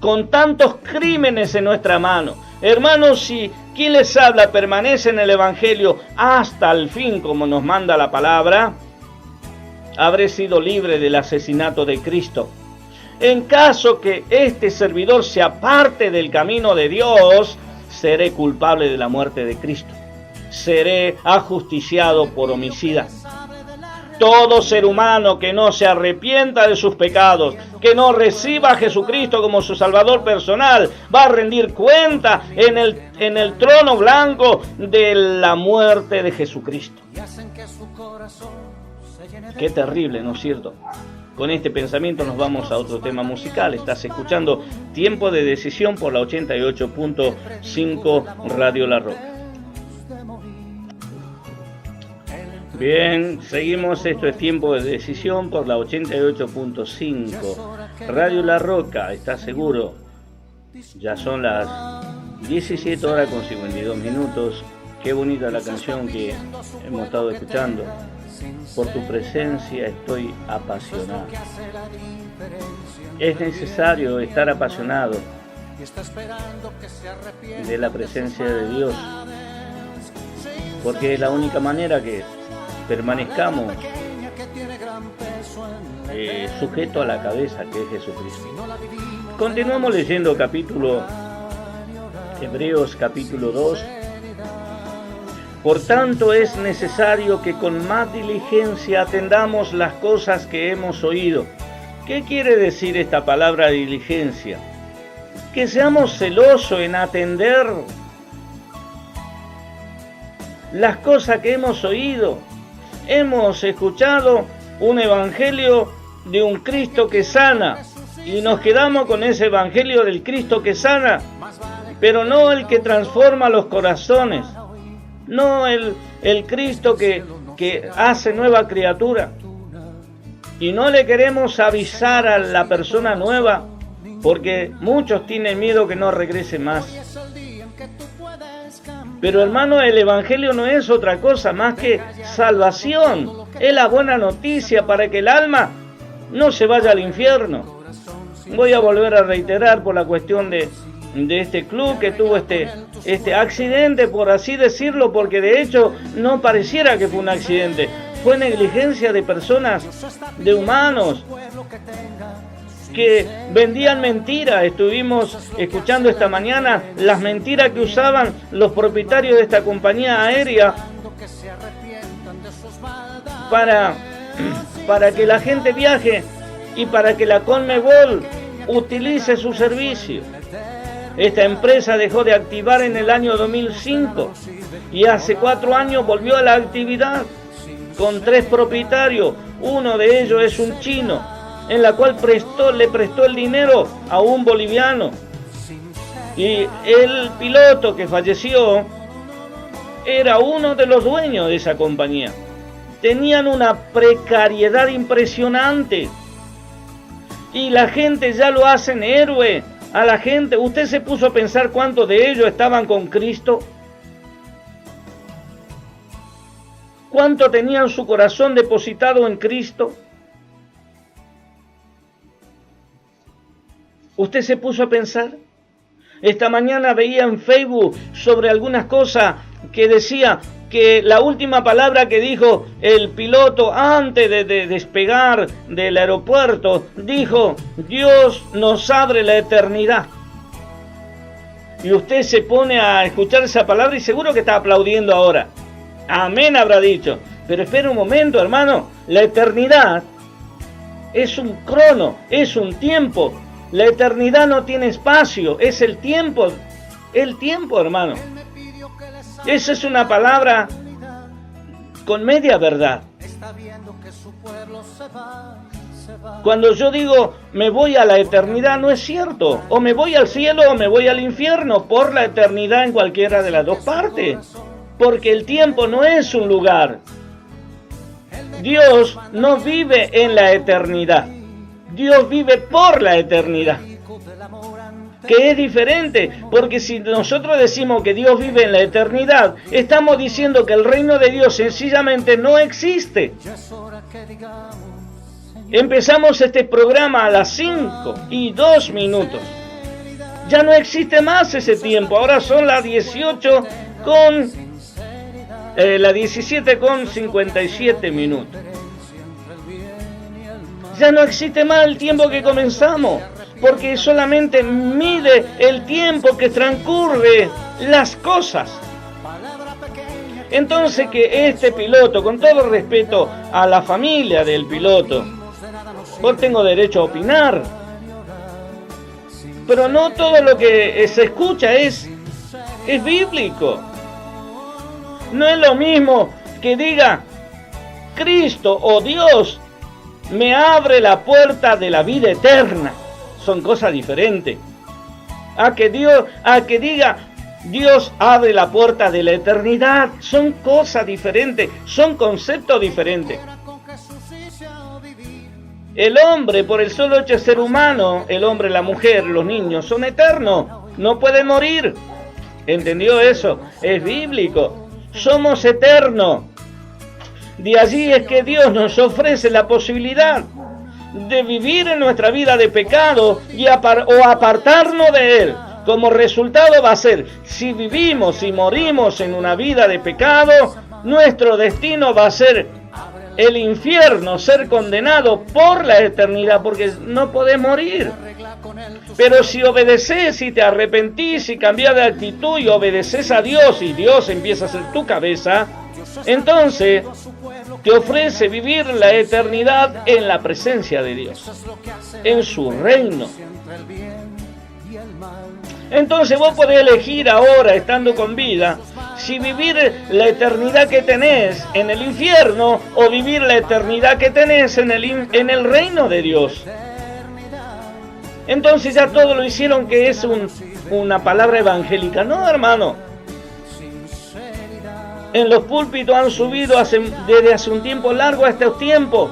Con tantos crímenes en nuestra mano. Hermanos, si quien les habla permanece en el Evangelio hasta el fin, como nos manda la palabra, habré sido libre del asesinato de Cristo. En caso que este servidor se aparte del camino de Dios, seré culpable de la muerte de Cristo. Seré ajusticiado por homicida. Todo ser humano que no se arrepienta de sus pecados, que no reciba a Jesucristo como su Salvador personal, va a rendir cuenta en el trono blanco de la muerte de Jesucristo. Qué terrible, ¿no es cierto? Con este pensamiento nos vamos a otro tema musical. Estás escuchando Tiempo de Decisión por la 88.5 Radio La Roca. Bien, seguimos. Esto es Tiempo de Decisión por la 88.5 Radio La Roca. ¿Estás seguro? Ya son las 17 horas con 52 minutos. Qué bonita la canción que hemos estado escuchando. Por tu presencia estoy apasionado. Es necesario estar apasionado de la presencia de Dios, porque es la única manera que permanezcamos sujetos a la cabeza, que es Jesucristo. Continuamos leyendo Hebreos capítulo 2. Por tanto, es necesario que con más diligencia atendamos las cosas que hemos oído. ¿Qué quiere decir esta palabra diligencia? Que seamos celosos en atender las cosas que hemos oído. Hemos escuchado un evangelio de un Cristo que sana, y nos quedamos con ese evangelio del Cristo que sana, pero no el que transforma los corazones, no el Cristo que hace nueva criatura. Y no le queremos avisar a la persona nueva, porque muchos tienen miedo que no regrese más. Pero hermano, el evangelio no es otra cosa más que salvación. Es la buena noticia para que el alma no se vaya al infierno. Voy a volver a reiterar por la cuestión de este club que tuvo este accidente, por así decirlo, porque de hecho no pareciera que fue un accidente. Fue negligencia de personas, de humanos, que vendían mentiras. Estuvimos escuchando esta mañana las mentiras que usaban los propietarios de esta compañía aérea para que la gente viaje y para que la Conmebol utilice su servicio. Esta empresa dejó de activar en el año 2005 y hace 4 años volvió a la actividad con 3 propietarios. Uno de ellos es un chino, en la cual le prestó el dinero a un boliviano. Y el piloto que falleció era uno de los dueños de esa compañía. Tenían una precariedad impresionante. Y la gente ya lo hacen héroe. A la gente, ¿usted se puso a pensar cuántos de ellos estaban con Cristo? ¿Cuánto tenían su corazón depositado en Cristo? ¿Usted se puso a pensar? Esta mañana veía en Facebook sobre algunas cosas que decía que la última palabra que dijo el piloto antes de despegar del aeropuerto, dijo: Dios nos abre la eternidad. Y usted se pone a escuchar esa palabra y seguro que está aplaudiendo ahora. Amén habrá dicho. Pero espera un momento, hermano. La eternidad es un crono, es un tiempo. La eternidad no tiene espacio, es el tiempo, hermano. Esa es una palabra con media verdad. Cuando yo digo me voy a la eternidad, no es cierto. O me voy al cielo o me voy al infierno, por la eternidad en cualquiera de las dos partes. Porque el tiempo no es un lugar. Dios no vive en la eternidad. Dios vive por la eternidad, que es diferente, porque si nosotros decimos que Dios vive en la eternidad, estamos diciendo que el reino de Dios sencillamente no existe. Empezamos este programa a las 5:02. Ya no existe más ese tiempo, ahora son las 17:57. Ya no existe más el tiempo que comenzamos, porque solamente mide el tiempo que transcurre las cosas. Entonces que este piloto, con todo respeto a la familia del piloto, yo tengo derecho a opinar, pero no todo lo que se escucha es bíblico. No es lo mismo que diga Cristo o Dios me abre la puerta de la vida eterna. Son cosas diferentes. A que diga Dios abre la puerta de la eternidad. Son cosas diferentes, son conceptos diferentes. El hombre, por el solo hecho de ser humano, el hombre, la mujer, los niños, son eternos. No pueden morir. ¿Entendió eso? Es bíblico. Somos eternos. De allí es que Dios nos ofrece la posibilidad de vivir en nuestra vida de pecado o apartarnos de Él. Como resultado va a ser, si vivimos y morimos en una vida de pecado, nuestro destino va a ser el infierno, ser condenado por la eternidad, porque no podés morir. Pero si obedeces y te arrepentís y cambiás de actitud y obedeces a Dios y Dios empieza a ser tu cabeza, entonces te ofrece vivir la eternidad en la presencia de Dios, en su reino. Entonces vos podés elegir ahora, estando con vida, si vivir la eternidad que tenés en el infierno o vivir la eternidad que tenés en el reino de Dios. Entonces ya todo lo hicieron que es una palabra evangélica. No, hermano. En los púlpitos han subido desde hace un tiempo largo a este tiempo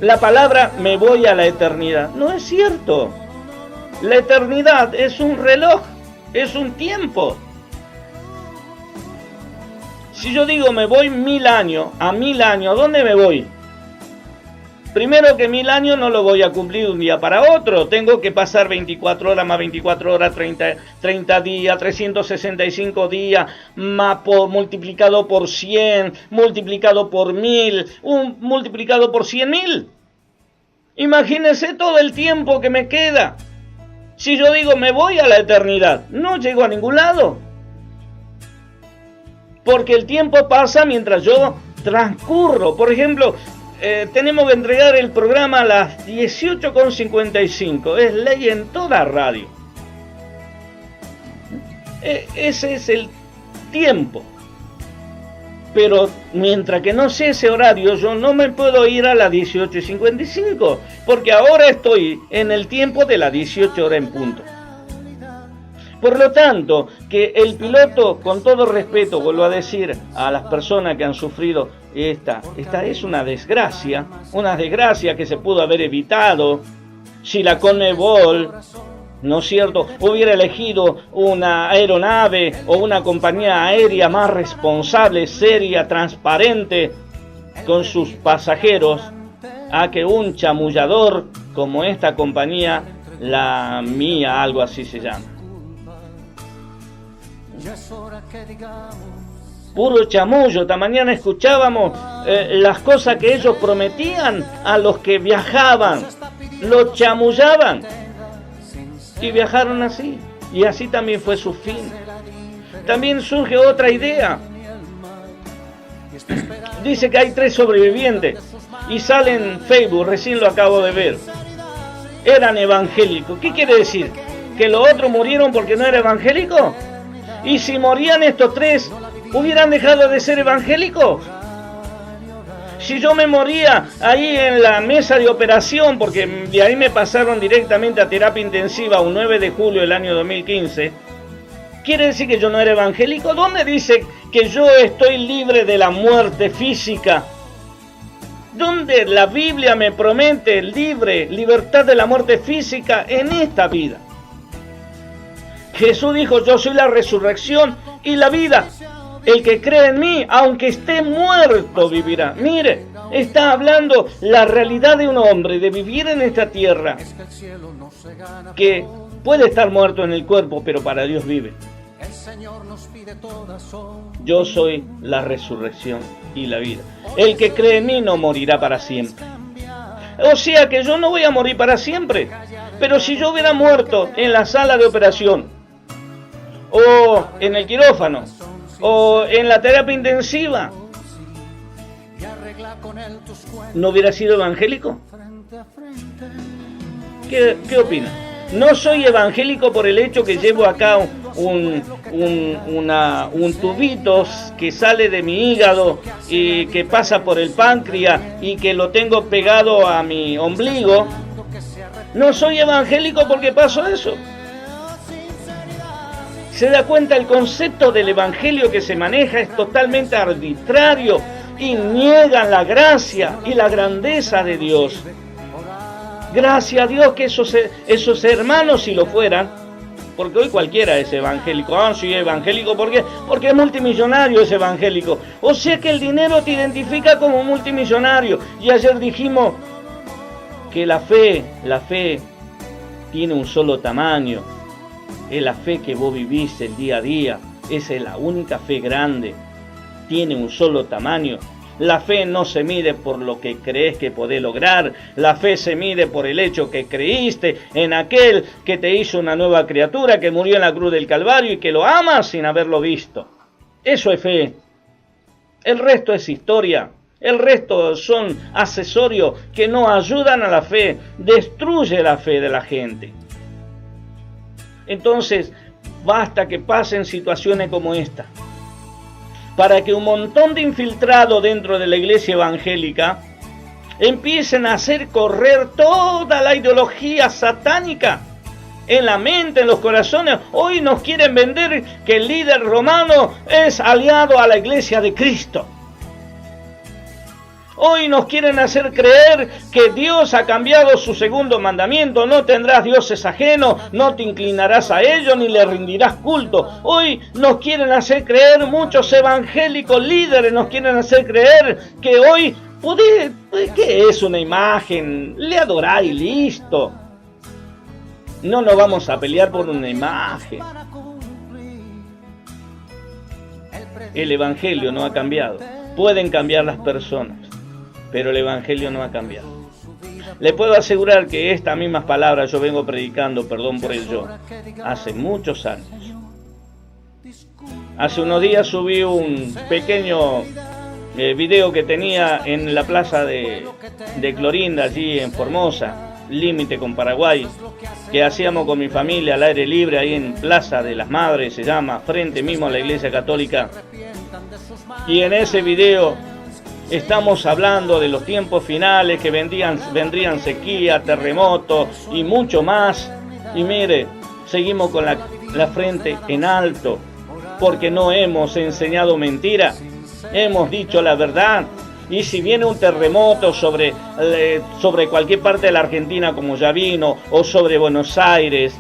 la palabra me voy a la eternidad. No es cierto. La eternidad es un reloj, es un tiempo. Si yo digo me voy 1000 años, a 1000 años, ¿a dónde me voy? Primero que 1000 años no lo voy a cumplir de un día para otro. Tengo que pasar 24 horas más 24 horas, 30 días, 365 días, multiplicado por 100, multiplicado por 1000, multiplicado por 100.000. Imagínense todo el tiempo que me queda. Si yo digo me voy a la eternidad, no llego a ningún lado. Porque el tiempo pasa mientras yo transcurro. Por ejemplo, tenemos que entregar el programa a las 18:55. Es ley en toda radio. Ese es el tiempo. Pero mientras que no sé ese horario, yo no me puedo ir a las 18:55. Porque ahora estoy en el tiempo de las 18 horas en punto. Por lo tanto, que el piloto, con todo respeto, vuelvo a decir a las personas que han sufrido esta es una desgracia que se pudo haber evitado si la Conmebol, ¿no es cierto?, hubiera elegido una aeronave o una compañía aérea más responsable, seria, transparente con sus pasajeros, a que un chamullador como esta compañía, la mía, algo así se llama. Puro chamullo. Esta mañana escuchábamos las cosas que ellos prometían a los que viajaban. Los chamullaban. Y viajaron así. Y así también fue su fin. También surge otra idea. Dice que hay 3 sobrevivientes. Y sale en Facebook, recién lo acabo de ver. Eran evangélicos. ¿Qué quiere decir? ¿Que los otros murieron porque no eran evangélicos? Y si morían estos 3, ¿hubieran dejado de ser evangélicos? Si yo me moría ahí en la mesa de operación, porque de ahí me pasaron directamente a terapia intensiva un 9 de julio del año 2015, ¿quiere decir que yo no era evangélico? ¿Dónde dice que yo estoy libre de la muerte física? ¿Dónde la Biblia me promete libertad de la muerte física en esta vida? Jesús dijo, yo soy la resurrección y la vida. El que cree en mí, aunque esté muerto, vivirá. Mire, está hablando la realidad de un hombre, de vivir en esta tierra, que puede estar muerto en el cuerpo, pero para Dios vive. Yo soy la resurrección y la vida. El que cree en mí no morirá para siempre. O sea que yo no voy a morir para siempre. Pero si yo hubiera muerto en la sala de operación, o en el quirófano, o en la terapia intensiva, ¿no hubiera sido evangélico? ¿Qué opina? No soy evangélico por el hecho que llevo acá un tubito que sale de mi hígado y que pasa por el páncreas y que lo tengo pegado a mi ombligo. No soy evangélico porque pasó eso. Se da cuenta, el concepto del evangelio que se maneja es totalmente arbitrario y niegan la gracia y la grandeza de Dios. Gracias a Dios que esos hermanos, si lo fueran, porque hoy cualquiera es evangélico. Sí, evangélico, ¿por qué? Porque es multimillonario, es evangélico. O sea que el dinero te identifica como multimillonario. Y ayer dijimos que la fe tiene un solo tamaño. Es la fe que vos vivís el día a día. Esa es la única fe grande. Tiene un solo tamaño. La fe no se mide por lo que crees que podés lograr. La fe se mide por el hecho que creíste en aquel que te hizo una nueva criatura, que murió en la cruz del Calvario y que lo amas sin haberlo visto. Eso es fe. El resto es historia. El resto son accesorios que no ayudan a la fe. Destruye la fe de la gente. Entonces, basta que pasen situaciones como esta, para que un montón de infiltrados dentro de la iglesia evangélica empiecen a hacer correr toda la ideología satánica en la mente, en los corazones. Hoy nos quieren vender que el líder romano es aliado a la iglesia de Cristo. Hoy nos quieren hacer creer que Dios ha cambiado su segundo mandamiento: no tendrás dioses ajenos, no te inclinarás a ellos ni le rendirás culto. Hoy nos quieren hacer creer, muchos evangélicos líderes nos quieren hacer creer que hoy, ¿qué es una imagen? Le adoráis y listo. No nos vamos a pelear por una imagen. El evangelio no ha cambiado. Pueden cambiar las personas, pero el evangelio no ha cambiado. Le puedo asegurar que estas mismas palabras yo vengo predicando, perdón por el yo, hace muchos años. Hace unos días subí un pequeño video que tenía en la plaza de Clorinda, allí en Formosa, límite con Paraguay, que hacíamos con mi familia al aire libre, ahí en Plaza de las Madres, se llama, frente mismo a la Iglesia Católica. Y en ese video estamos hablando de los tiempos finales, que vendrían sequía, terremotos y mucho más. Y mire, seguimos con la frente en alto, porque no hemos enseñado mentira, hemos dicho la verdad. Y si viene un terremoto sobre cualquier parte de la Argentina, como ya vino, o sobre Buenos Aires,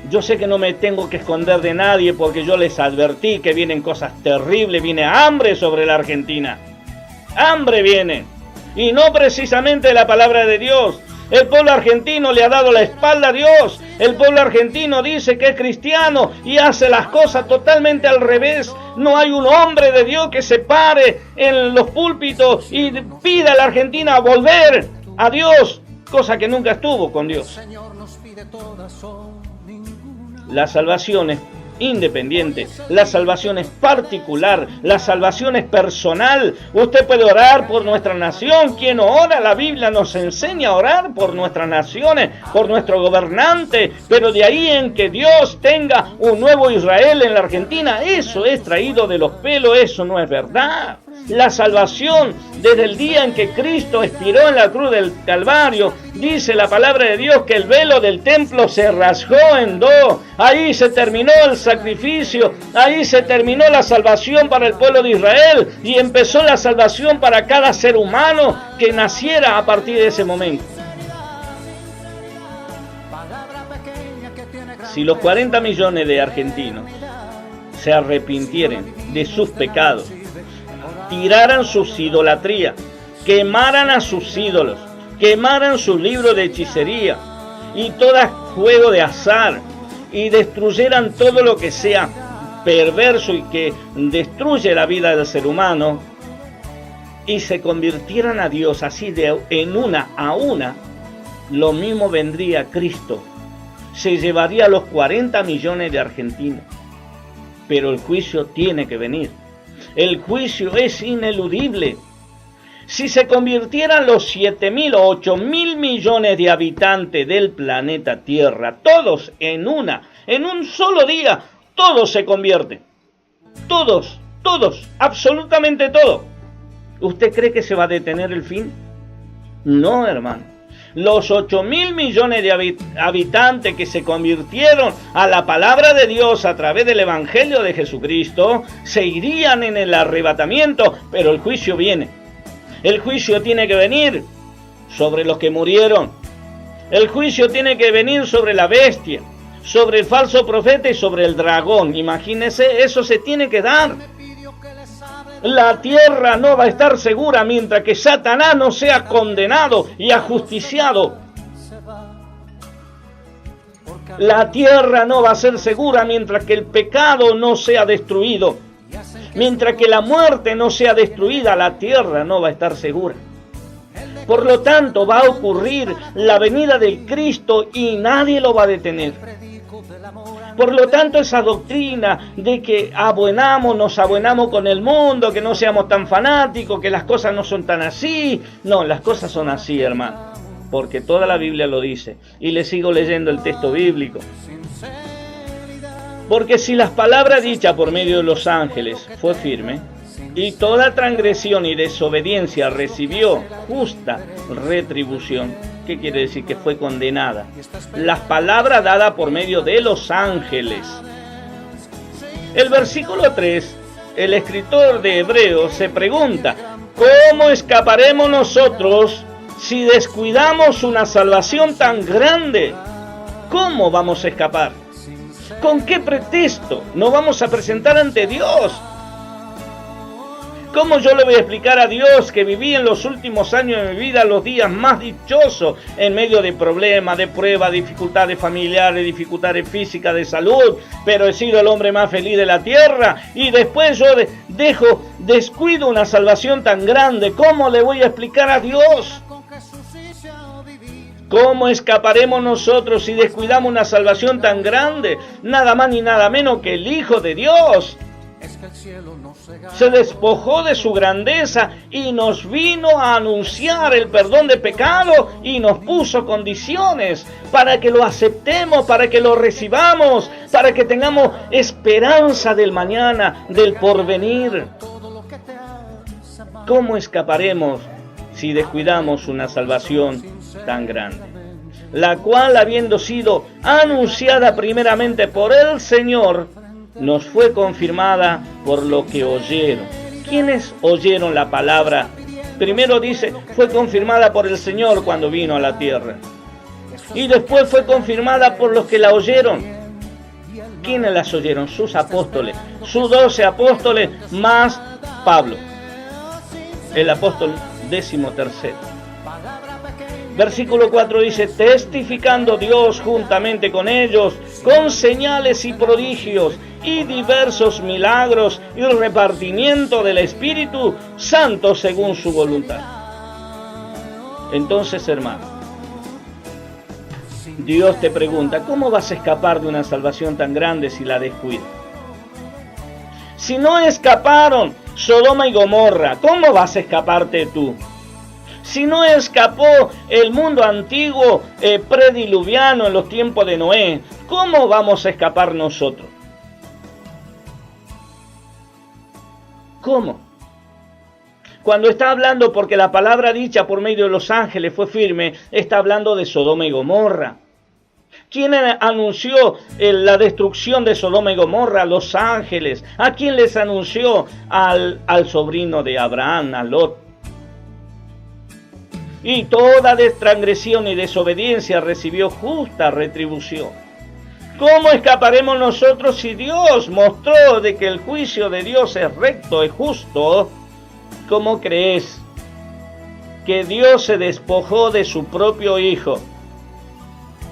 yo sé que no me tengo que esconder de nadie, porque yo les advertí que vienen cosas terribles, viene hambre sobre la Argentina. Hambre viene, y no precisamente la palabra de Dios. El pueblo argentino le ha dado la espalda a Dios. El pueblo argentino dice que es cristiano y hace las cosas totalmente al revés. No hay un hombre de Dios que se pare en los púlpitos y pida a la Argentina volver a Dios, cosa que nunca estuvo con Dios. La salvación es independiente, la salvación es particular, la salvación es personal. Usted puede orar por nuestra nación. ¿Quién ora? La Biblia nos enseña a orar por nuestras naciones, por nuestro gobernante, pero de ahí en que Dios tenga un nuevo Israel en la Argentina, eso es traído de los pelos, eso no es verdad. La salvación, desde el día en que Cristo expiró en la cruz del Calvario, dice la palabra de Dios que el velo del templo se rasgó en dos. Ahí se terminó el sacrificio, ahí se terminó la salvación para el pueblo de Israel y empezó la salvación para cada ser humano que naciera a partir de ese momento. Si los 40 millones de argentinos se arrepintieran de sus pecados, tiraran sus idolatrías, quemaran a sus ídolos, quemaran sus libros de hechicería y todo juego de azar, y destruyeran todo lo que sea perverso y que destruye la vida del ser humano, y se convirtieran a Dios así en una a una, lo mismo vendría Cristo. Se llevaría a los 40 millones de argentinos, pero el juicio tiene que venir. El juicio es ineludible. Si se convirtieran los 7.000 o 8.000 millones de habitantes del planeta Tierra, todos en un solo día, todos se convierten. Todos, absolutamente todos. ¿Usted cree que se va a detener el fin? No, hermano. Los 8.000 millones de habitantes que se convirtieron a la palabra de Dios a través del Evangelio de Jesucristo se irían en el arrebatamiento, pero el juicio viene. El juicio tiene que venir sobre los que murieron. El juicio tiene que venir sobre la bestia, sobre el falso profeta y sobre el dragón. Imagínense, eso se tiene que dar. La tierra no va a estar segura mientras que Satanás no sea condenado y ajusticiado. La tierra no va a ser segura mientras que el pecado no sea destruido. Mientras que la muerte no sea destruida, la tierra no va a estar segura. Por lo tanto, va a ocurrir la venida del Cristo y nadie lo va a detener. Por lo tanto, esa doctrina de que nos abuenamos con el mundo, que no seamos tan fanáticos, que las cosas no son tan así. No, las cosas son así, hermano, porque toda la Biblia lo dice. Y le sigo leyendo el texto bíblico. Porque si las palabras dichas por medio de los ángeles fue firme, y toda transgresión y desobediencia recibió justa retribución, ¿qué quiere decir? Que fue condenada. Las palabras dadas por medio de los ángeles. El versículo 3, el escritor de Hebreos se pregunta, ¿cómo escaparemos nosotros si descuidamos una salvación tan grande? ¿Cómo vamos a escapar? ¿Con qué pretexto nos vamos a presentar ante Dios? ¿Cómo yo le voy a explicar a Dios que viví en los últimos años de mi vida los días más dichosos en medio de problemas, de pruebas, dificultades familiares, dificultades físicas, de salud, pero he sido el hombre más feliz de la tierra y después yo descuido una salvación tan grande? ¿Cómo le voy a explicar a Dios? ¿Cómo escaparemos nosotros si descuidamos una salvación tan grande? Nada más ni nada menos que el Hijo de Dios se despojó de su grandeza y nos vino a anunciar el perdón de pecado y nos puso condiciones para que lo aceptemos, para que lo recibamos, para que tengamos esperanza del mañana, del porvenir. ¿Cómo escaparemos si descuidamos una salvación tan grande? La cual, habiendo sido anunciada primeramente por el Señor, nos fue confirmada por lo que oyeron. ¿Quiénes oyeron la palabra? Primero dice, fue confirmada por el Señor cuando vino a la tierra. Y después fue confirmada por los que la oyeron. ¿Quiénes las oyeron? Sus apóstoles. Sus 12 apóstoles más Pablo, el apóstol 13º. Versículo 4 dice, testificando Dios juntamente con ellos, con señales y prodigios, y diversos milagros, y repartimiento del Espíritu Santo según su voluntad. Entonces, hermano, Dios te pregunta, ¿cómo vas a escapar de una salvación tan grande si la descuidas? Si no escaparon Sodoma y Gomorra, ¿cómo vas a escaparte tú? Si no escapó el mundo antiguo prediluviano en los tiempos de Noé, ¿cómo vamos a escapar nosotros? ¿Cómo? Cuando está hablando, porque la palabra dicha por medio de los ángeles fue firme, está hablando de Sodoma y Gomorra. ¿Quién anunció la destrucción de Sodoma y Gomorra? Los ángeles. ¿A quién les anunció? Al sobrino de Abraham, a Lot. Y toda transgresión y desobediencia recibió justa retribución. ¿Cómo escaparemos nosotros si Dios mostró de que el juicio de Dios es recto, es justo? ¿Cómo crees que Dios se despojó de su propio Hijo?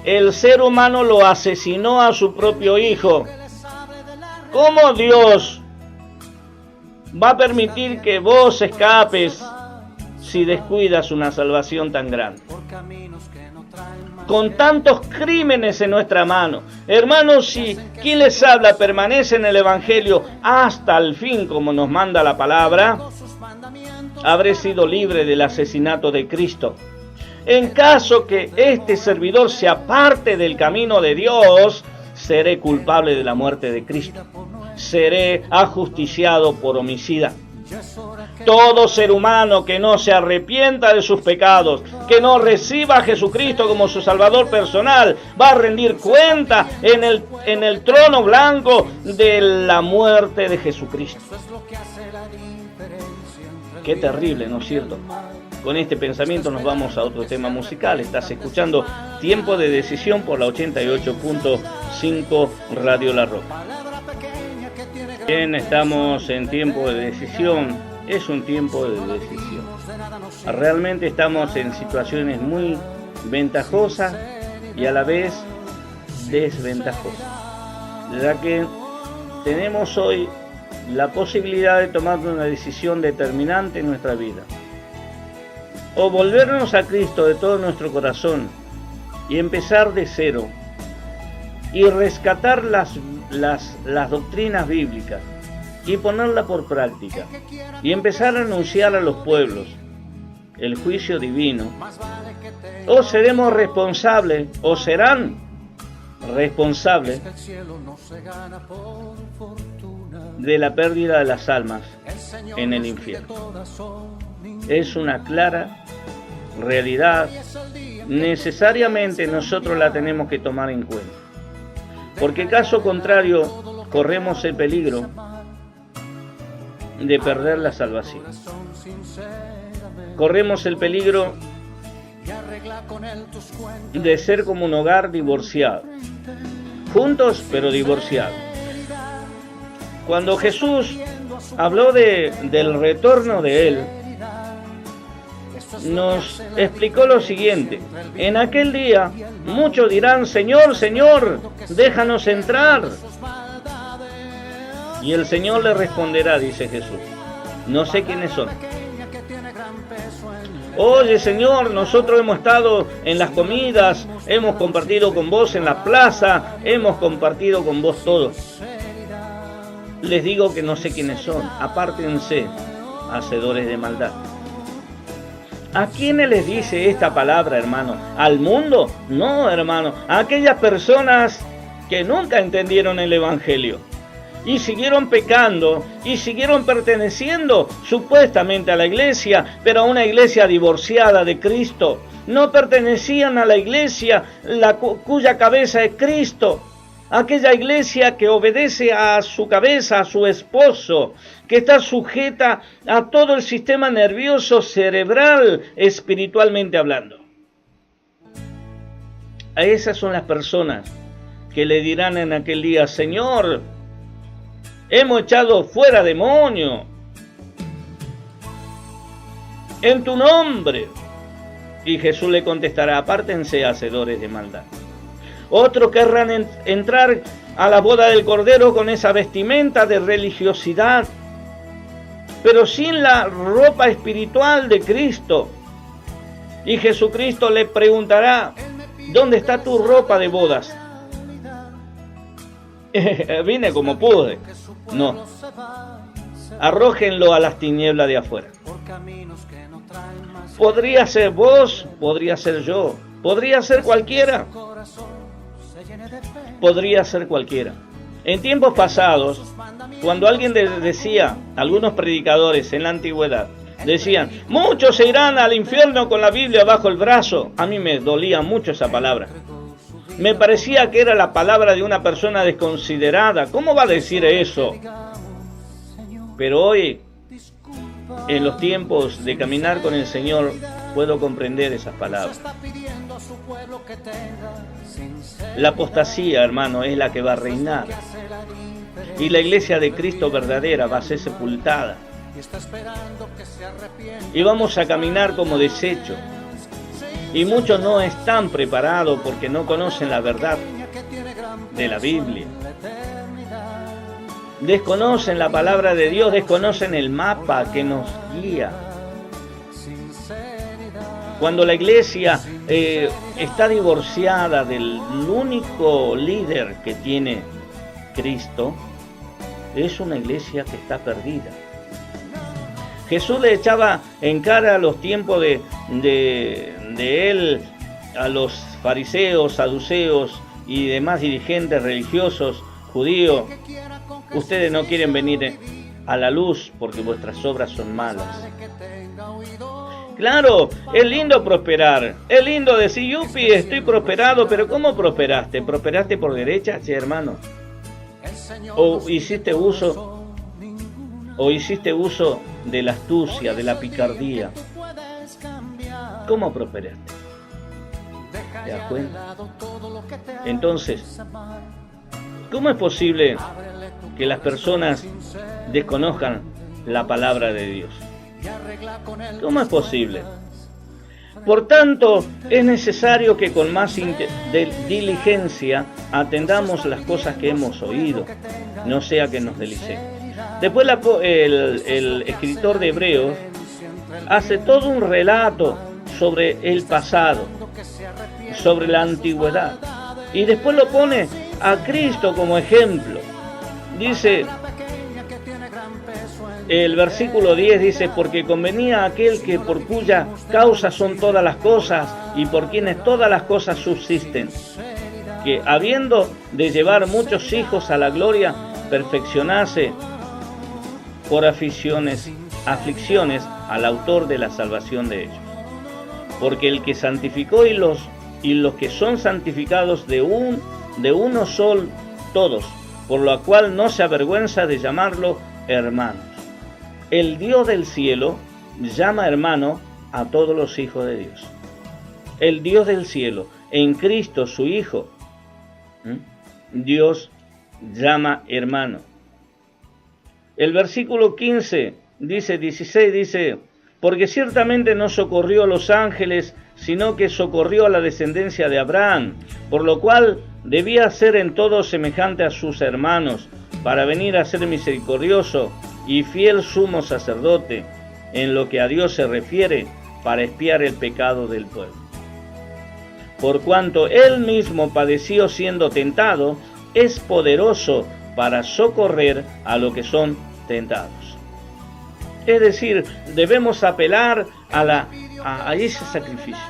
El ser humano lo asesinó a su propio Hijo. ¿Cómo Dios va a permitir que vos escapes si descuidas una salvación tan grande? Con tantos crímenes en nuestra mano. Hermanos, si quien les habla permanece en el Evangelio hasta el fin, como nos manda la palabra, habré sido libre del asesinato de Cristo. En caso que este servidor se aparte del camino de Dios, seré culpable de la muerte de Cristo. Seré ajusticiado por homicida. Todo ser humano que no se arrepienta de sus pecados, que no reciba a Jesucristo como su Salvador personal, va a rendir cuenta en el trono blanco de la muerte de Jesucristo. Qué terrible, ¿no es cierto? Con este pensamiento nos vamos a otro tema musical. Estás escuchando Tiempo de Decisión por la 88.5 Radio La Roca. Bien, estamos en tiempo de decisión. Es un tiempo de decisión. Realmente estamos en situaciones muy ventajosas y a la vez desventajosas, ya que tenemos hoy la posibilidad de tomar una decisión determinante en nuestra vida. O volvernos a Cristo de todo nuestro corazón y empezar de cero y rescatar las doctrinas bíblicas y ponerla por práctica y empezar a anunciar a los pueblos el juicio divino. O seremos responsables, o serán responsable de la pérdida de las almas en el infierno. Es una clara realidad. Necesariamente nosotros la tenemos que tomar en cuenta, porque caso contrario corremos el peligro de perder la salvación. Corremos el peligro de ser como un hogar divorciado, juntos pero divorciados. Cuando Jesús habló del retorno de Él, nos explicó lo siguiente: en aquel día muchos dirán, Señor, Señor, déjanos entrar. Y el Señor le responderá, dice Jesús, no sé quiénes son. Oye, Señor, nosotros hemos estado en las comidas, hemos compartido con vos en la plaza, hemos compartido con vos todo. Les digo que no sé quiénes son, apártense, hacedores de maldad. ¿A quiénes les dice esta palabra, hermano? ¿Al mundo? No, hermano, a aquellas personas que nunca entendieron el Evangelio y siguieron pecando y siguieron perteneciendo supuestamente a la iglesia, pero a una iglesia divorciada de Cristo. No pertenecían a la iglesia cuya cabeza es Cristo. Aquella iglesia que obedece a su cabeza, a su esposo, que está sujeta a todo el sistema nervioso cerebral, espiritualmente hablando. A esas son las personas que le dirán en aquel día, Señor, hemos echado fuera demonio en tu nombre. Y Jesús le contestará, apártense, hacedores de maldad. Otros querrán entrar a la boda del Cordero con esa vestimenta de religiosidad, pero sin la ropa espiritual de Cristo. Y Jesucristo le preguntará, ¿dónde está tu ropa de bodas? Vine como pude. No. Arrójenlo a las tinieblas de afuera. Podría ser vos, podría ser yo, podría ser cualquiera. Podría ser cualquiera. En tiempos pasados, cuando alguien decía, algunos predicadores en la antigüedad, decían, muchos se irán al infierno con la Biblia bajo el brazo. A mí me dolía mucho esa palabra. Me parecía que era la palabra de una persona desconsiderada. ¿Cómo va a decir eso? Pero hoy, en los tiempos de caminar con el Señor, puedo comprender esas palabras. La apostasía, hermano, es la que va a reinar. Y la iglesia de Cristo verdadera va a ser sepultada. Y vamos a caminar como desecho. Y muchos no están preparados porque no conocen la verdad de la Biblia. Desconocen la palabra de Dios, desconocen el mapa que nos guía. Cuando la iglesia está divorciada del único líder que tiene Cristo, es una iglesia que está perdida. Jesús le echaba en cara a los tiempos de él, a los fariseos, saduceos y demás dirigentes religiosos judíos. Ustedes no quieren venir a la luz porque vuestras obras son malas. Claro, es lindo prosperar, es lindo decir, yupi, estoy prosperado, pero ¿cómo prosperaste? ¿Prosperaste por derecha, che, hermano? ¿O hiciste uso de la astucia, de la picardía? ¿Cómo prosperaste? ¿Te das cuenta? Entonces, ¿cómo es posible que las personas desconozcan la palabra de Dios? ¿Cómo es posible? Por tanto, es necesario que con más diligencia atendamos las cosas que hemos oído, no sea que nos deslicemos. Después el escritor de Hebreos hace todo un relato sobre el pasado, sobre la antigüedad, y después lo pone a Cristo como ejemplo. Dice, el versículo 10 dice, porque convenía a aquel que por cuya causa son todas las cosas y por quienes todas las cosas subsisten. que habiendo de llevar muchos hijos a la gloria, perfeccionase por aflicciones al autor de la salvación de ellos. Porque el que santificó y los que son santificados de uno sol todos, por lo cual no se avergüenza de llamarlo hermanos. El Dios del cielo llama hermano a todos los hijos de Dios. El Dios del cielo, en Cristo su Hijo, Dios llama hermano. El versículo 16 dice, porque ciertamente no socorrió a los ángeles, sino que socorrió a la descendencia de Abraham, por lo cual debía ser en todo semejante a sus hermanos, para venir a ser misericordioso y fiel sumo sacerdote, en lo que a Dios se refiere, para expiar el pecado del pueblo. Por cuanto él mismo padeció siendo tentado, es poderoso para socorrer a los que son tentados. Es decir, debemos apelar a ese sacrificio.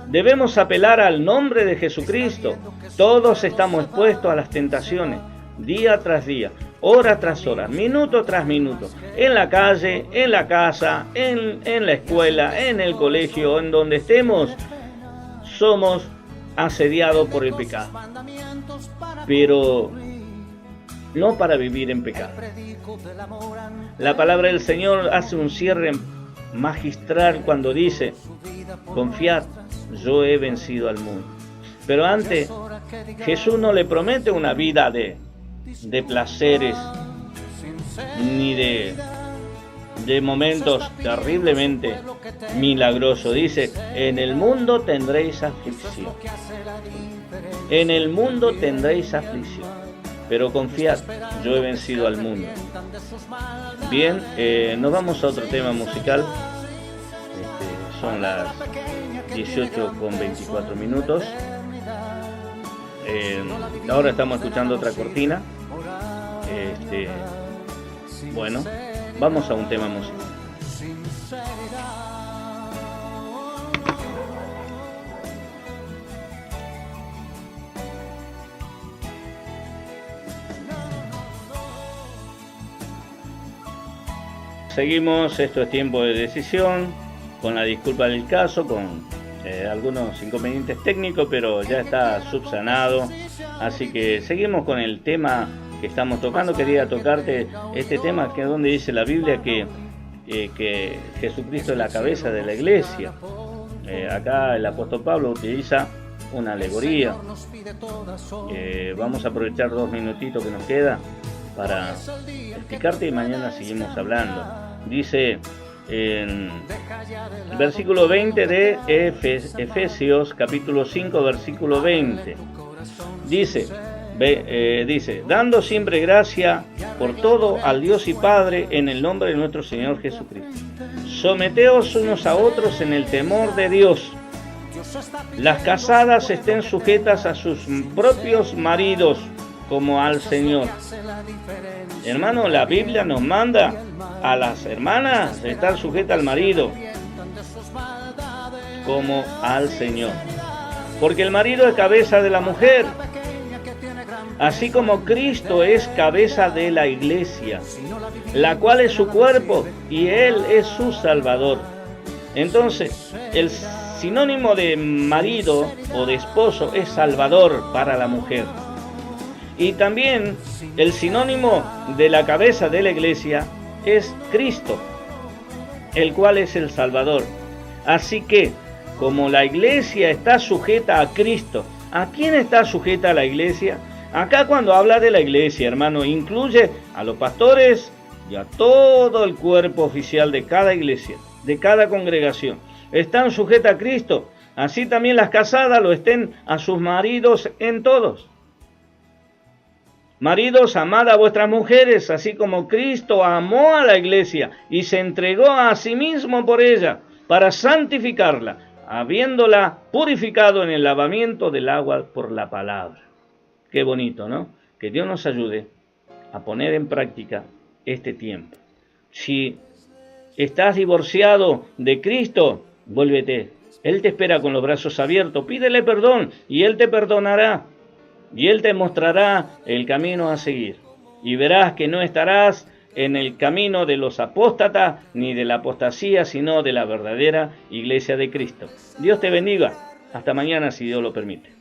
Debemos apelar al nombre de Jesucristo. Todos estamos expuestos a las tentaciones, día tras día, hora tras hora, minuto tras minuto, en la calle, en la casa, en la escuela, en el colegio, en donde estemos, somos asediados por el pecado. Pero no para vivir en pecado. La palabra del Señor hace un cierre magistral cuando dice, confiad, yo he vencido al mundo. Pero antes, Jesús no le promete una vida de placeres, ni de momentos terriblemente milagrosos. Dice, en el mundo tendréis aflicción. En el mundo tendréis aflicción. Pero confiad, yo he vencido al mundo. Bien, nos vamos a otro tema musical. Son las 18:24. Ahora estamos escuchando otra cortina. Bueno, vamos a un tema musical. Seguimos, esto es Tiempo de Decisión, con la disculpa del caso, con algunos inconvenientes técnicos, pero ya está subsanado. Así que seguimos con el tema que estamos tocando. Quería tocarte este tema, que es donde dice la Biblia que Jesucristo es la cabeza de la iglesia. Acá el apóstol Pablo utiliza una alegoría. Vamos a aprovechar 2 minutitos que nos queda para explicarte y mañana seguimos hablando. Dice en el versículo 20 de Efesios capítulo 5 versículo 20, dice, dando siempre gracia por todo al Dios y Padre en el nombre de nuestro Señor Jesucristo. Someteos unos a otros en el temor de Dios. Las casadas estén sujetas a sus propios maridos como al Señor. Hermano, la Biblia nos manda a las hermanas estar sujetas al marido como al Señor, porque el marido es cabeza de la mujer, así como Cristo es cabeza de la iglesia, la cual es su cuerpo y Él es su Salvador. Entonces, el sinónimo de marido o de esposo es Salvador para la mujer. Y también el sinónimo de la cabeza de la iglesia es Cristo, el cual es el Salvador. Así que, como la iglesia está sujeta a Cristo, ¿a quién está sujeta la iglesia? Acá cuando habla de la iglesia, hermano, incluye a los pastores y a todo el cuerpo oficial de cada iglesia, de cada congregación. Están sujetas a Cristo. Así también las casadas lo estén a sus maridos en todos. Maridos, amad a vuestras mujeres, así como Cristo amó a la iglesia y se entregó a sí mismo por ella, para santificarla, habiéndola purificado en el lavamiento del agua por la palabra. Qué bonito, ¿no? Que Dios nos ayude a poner en práctica este tiempo. Si estás divorciado de Cristo, vuélvete Él te espera con los brazos abiertos. Pídele perdón y Él te perdonará. Y Él te mostrará el camino a seguir. Y verás que no estarás en el camino de los apóstatas ni de la apostasía, sino de la verdadera iglesia de Cristo. Dios te bendiga. Hasta mañana, si Dios lo permite.